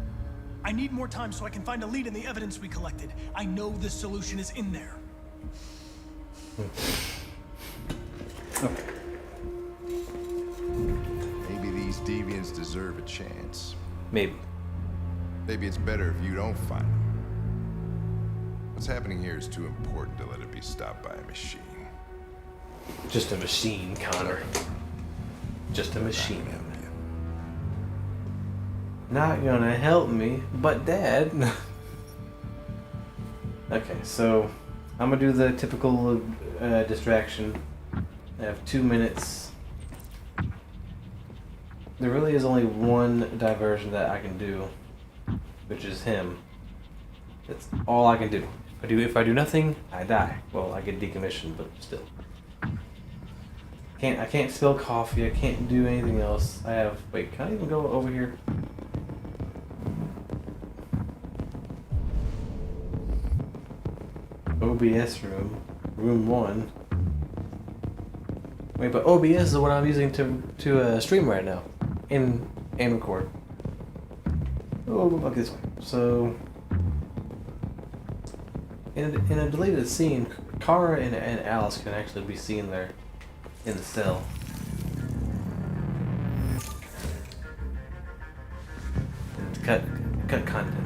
I need more time so I can find a lead in the evidence we collected. I know the solution is in there. Okay. Maybe these deviants deserve a chance. Maybe. Maybe it's better if you don't find them. What's happening here is too important to let it be stopped by a machine. Just a machine, Connor. Just a machine. Not gonna help me, but Dad. Okay, so I'm gonna do the typical distraction. I have 2 minutes. There really is only one diversion that I can do, which is him. That's all I can do. If I do nothing, I die. Well, I get decommissioned, but still. I can't spill coffee. I can't do anything else. Wait, can I even go over here? OBS room 1. Wait, but OBS is what I'm using to stream right now, and record. Oh, look this way. So, in a deleted scene, Kara and Alice can actually be seen there in the cell. And cut content.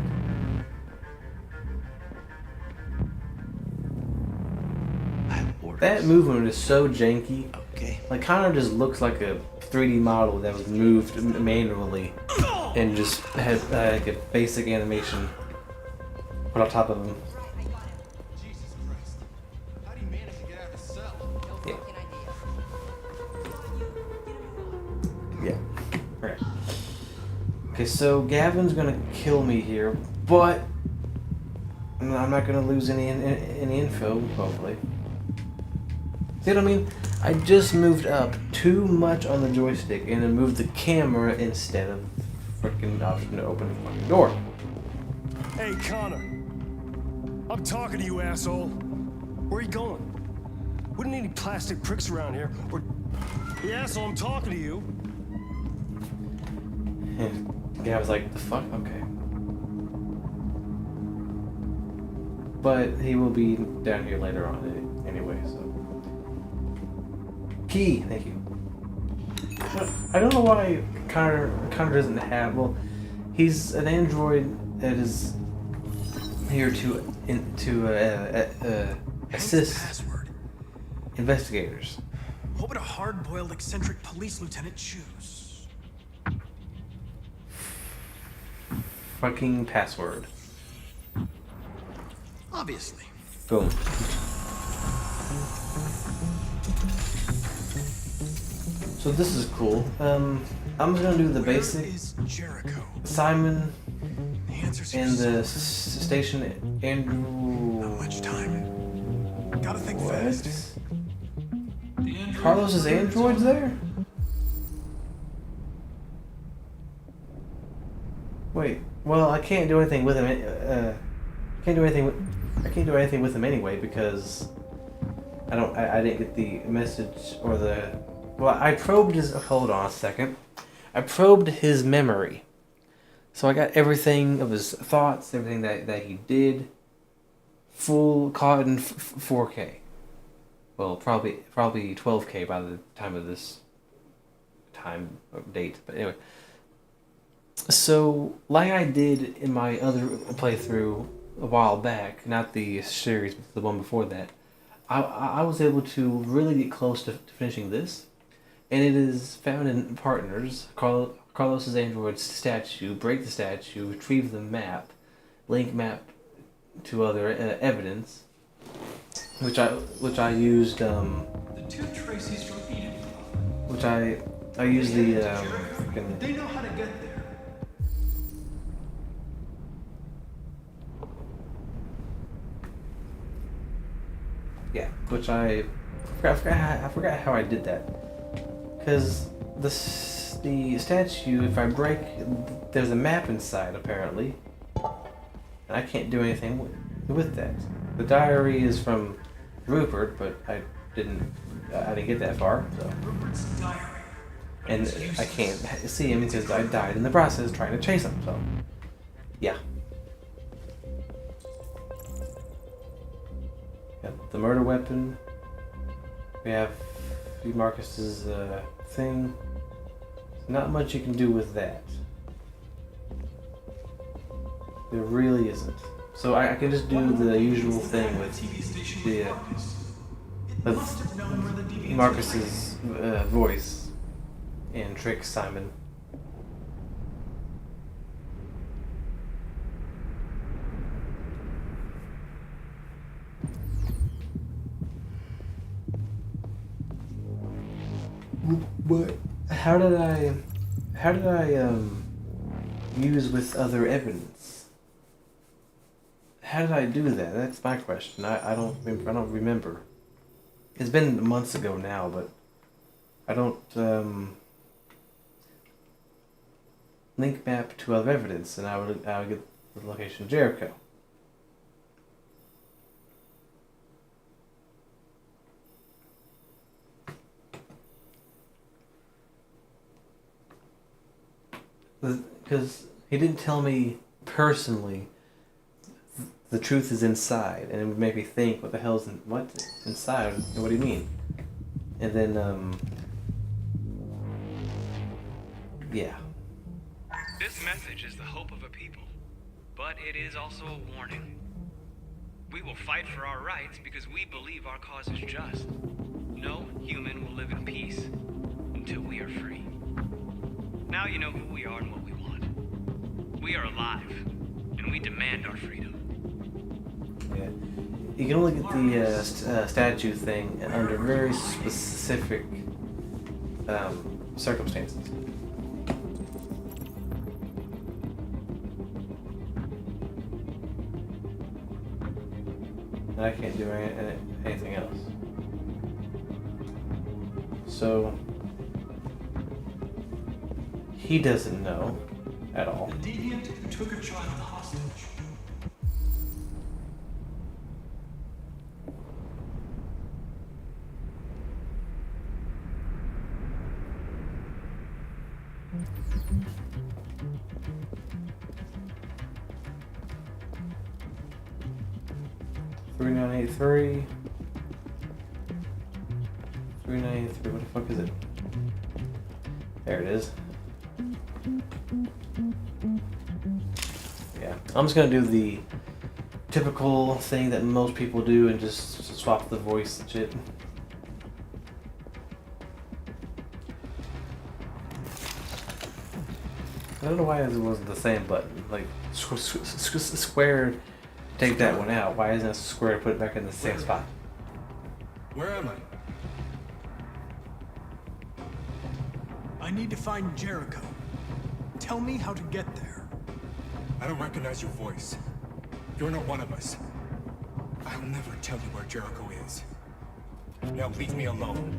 That movement is so janky. Okay. Like, Connor just looks like a 3D model that was moved manually and just had like a basic animation put on top of him. Jesus Christ. How do you manage to get out of the cell? Yeah. Alright. Okay, so Gavin's gonna kill me here, but I'm not gonna lose any info, hopefully. See what I mean? I just moved up too much on the joystick and then moved the camera instead of freaking option to open the fucking door. Hey, Connor. I'm talking to you, asshole. Where are you going? Wouldn't need any plastic pricks around here. Or... The asshole, I'm talking to you. And Gavin's like, the fuck? Okay. But he will be down here later on anyway, so. Key, thank you. I don't know why Connor doesn't have. Well, he's an android that is here to assist investigators. What would a hard-boiled, eccentric police lieutenant choose? Fucking password. Obviously. Boom. So this is cool. I'm just gonna do the basic. Simon and the station Andrew. Not much time. Gotta think fast. Carlos's android's there? Wait. Well, I can't do anything with him. I can't do anything with him anyway because I didn't get the message or the. Well, I probed his. Hold on a second. I probed his memory, so I got everything of his thoughts, everything that he did, full caught in 4K. Well, probably 12K by the time of this date. But anyway, so like I did in my other playthrough a while back, not the series, but the one before that, I was able to really get close to finishing this. And it is found in partners. Carlos's android's statue, break the statue, retrieve the map, link map to other evidence, which I used. The two Traceys from Eden. Which I used the freaking. They know how to get there. Yeah, which I forgot how I did that. Because the statue, if I break, there's a map inside apparently, and I can't do anything with that. The diary is from Rupert, but I didn't get that far, so. And I can't see him because I died in the process trying to chase him, so. Yeah. Got the murder weapon. We have Marcus's thing. Not much you can do with that. There really isn't. So I can just do the usual thing with Marcus's voice and trick Simon. But how did I use with other evidence? How did I do that? That's my question. I don't remember. It's been months ago now, but I don't link map to other evidence, and I would get the location of Jericho. Because he didn't tell me personally the truth is inside, and it would make me think, what the hell's inside? What do you mean? And then, yeah. This message is the hope of a people, but it is also a warning. We will fight for our rights because we believe our cause is just. No human will live in peace until we are free. Now you know who we are and what we want. We are alive, and we demand our freedom. Yeah. You can only get the statue thing under very specific circumstances. And I can't do anything else. So he doesn't know at all. The deviant took a child hostage. $3983. What the fuck is it? There it is. Yeah, I'm just gonna do the typical thing that most people do and just swap the voice and shit. I don't know why it wasn't the same button. Like, square, take that one out. Why isn't it square to put it back in the same spot? Where am I? I need to find Jericho. Tell me how to get there. I don't recognize your voice. You're not one of us. I'll never tell you where Jericho is. Now leave me alone.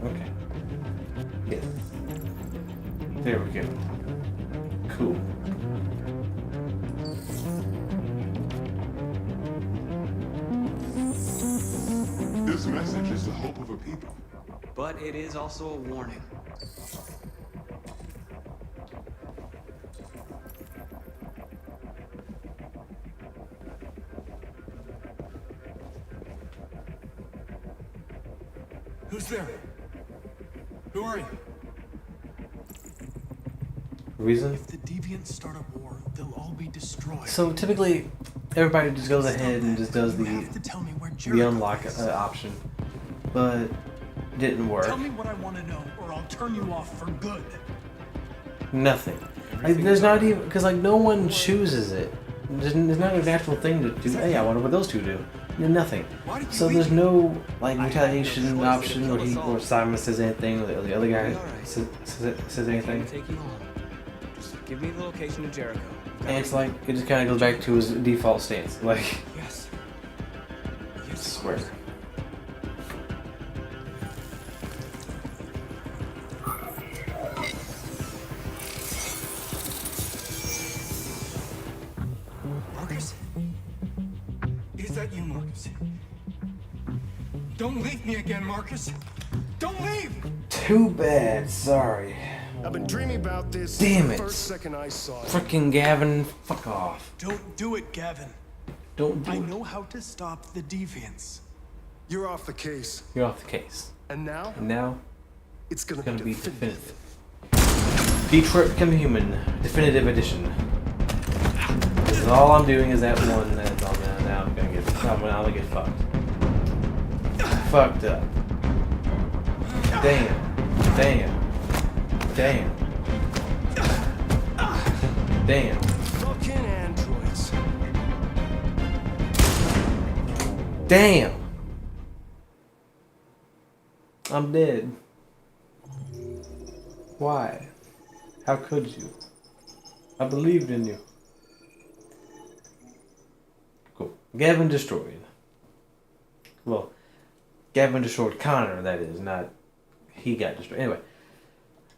Okay. Yes. There we go. Cool. This message is the hope of a people. But it is also a warning. Who's there? Who are you? Reason? If the deviants start a war, they'll all be destroyed. So typically, everybody just goes ahead and just does the unlock option, but it didn't work. Tell me what I want to know, or I'll turn you off for good. Nothing. Like, there's not even, because like no one chooses it. There's not a natural thing to do. Hey, I wonder what those two do. Nothing. So there's no like retaliation option where Simon says anything, or the other guy says anything. Just give me the location of Jericho. And it's like it just kind of goes back to his default stance. Like, yes. I swear. Is that you, Marcus? Don't leave me again, Marcus. Don't leave! Too bad. Sorry. I've been dreaming about this Damn it. the first second I saw it. Frickin' Gavin, fuck off. Don't do it, Gavin. Don't do I it. know how to stop the deviants. You're off the case. You're off the case. And now? And now, it's gonna be definitive. Detroit Become Human, Definitive Edition. Because all I'm doing is that one, that's all now I'm gonna get fucked. Fucked up. Damn. Fucking androids. Damn. I'm dead. Why? How could you? I believed in you. Cool. Gavin destroyed. Well, Gavin destroyed Connor, that is, not he got destroyed. Anyway.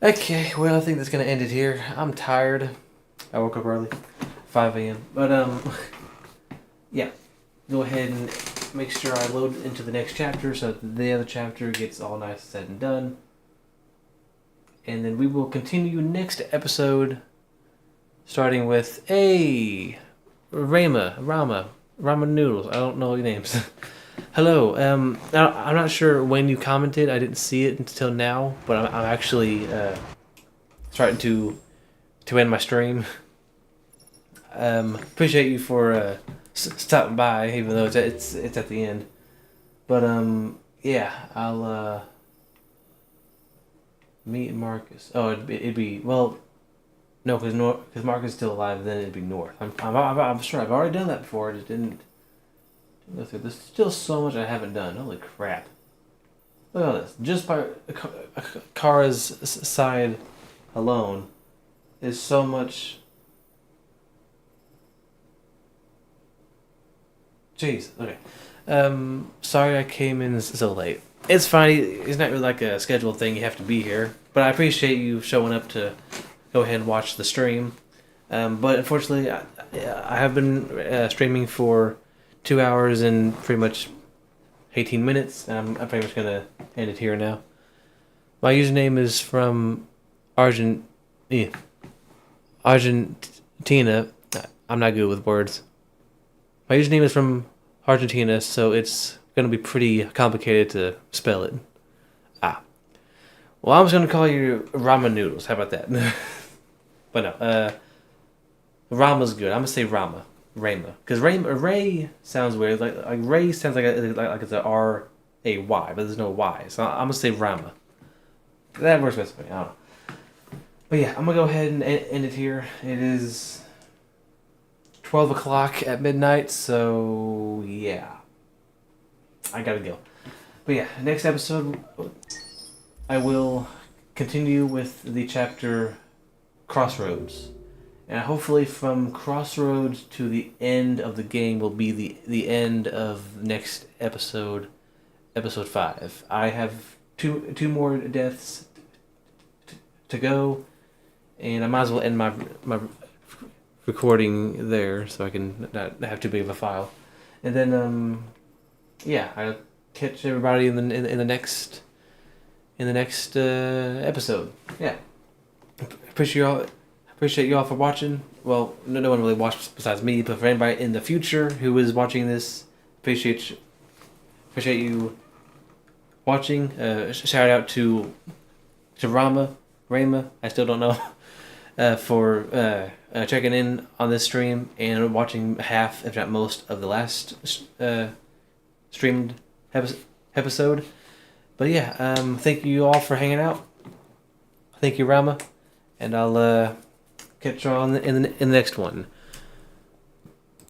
Okay, well, I think that's going to end it here. I'm tired. I woke up early. 5 a.m. But, yeah. Go ahead and make sure I load into the next chapter so that the other chapter gets all nice said and done. And then we will continue next episode, starting with Rama Noodles. I don't know your names. Hello. I'm not sure when you commented. I didn't see it until now, but I'm actually starting to end my stream. Appreciate you for stopping by, even though it's at the end. But yeah, I'll meet Marcus. Oh, it'd be well. No, because Marcus is still alive. Then it'd be North. I'm sure I've already done that before. I just didn't go through. There's still so much I haven't done. Holy crap! Look at all this. Just by Kara's side alone is so much. Jeez. Okay. Sorry I came in so late. It's fine. It's not really like a scheduled thing. You have to be here. But I appreciate you showing up to go ahead and watch the stream. But unfortunately, I have been streaming for 2 hours and pretty much 18 minutes. I'm pretty much going to end it here now. My username is from Argentina. I'm not good with words. My username is from Argentina, so it's going to be pretty complicated to spell it. Well, I'm just going to call you Ramen Noodles. How about that? But no, Rama's good. I'm going to say Rama. Because Ray sounds weird. Like Ray sounds like it's a R-A-Y, but there's no Y. So I'm going to say Rama. That works best for me. I don't know. But yeah, I'm going to go ahead and end it here. It is 12 o'clock at midnight, so yeah. I gotta go. But yeah, next episode, I will continue with the chapter Crossroads. And hopefully from Crossroads to the end of the game will be the end of next episode, episode 5. I have two more deaths to go, and I might as well end my recording there so I can not have too big of a file. And then yeah, I'll catch everybody in the next episode. Yeah. Appreciate you all for watching. Well, no one really watched besides me, but for anybody in the future who is watching this, appreciate you watching. Shout out to Rama, I still don't know, for checking in on this stream and watching half, if not most, of the last streamed episode. But yeah, thank you all for hanging out. Thank you, Rama, and I'll catch you all in the next one.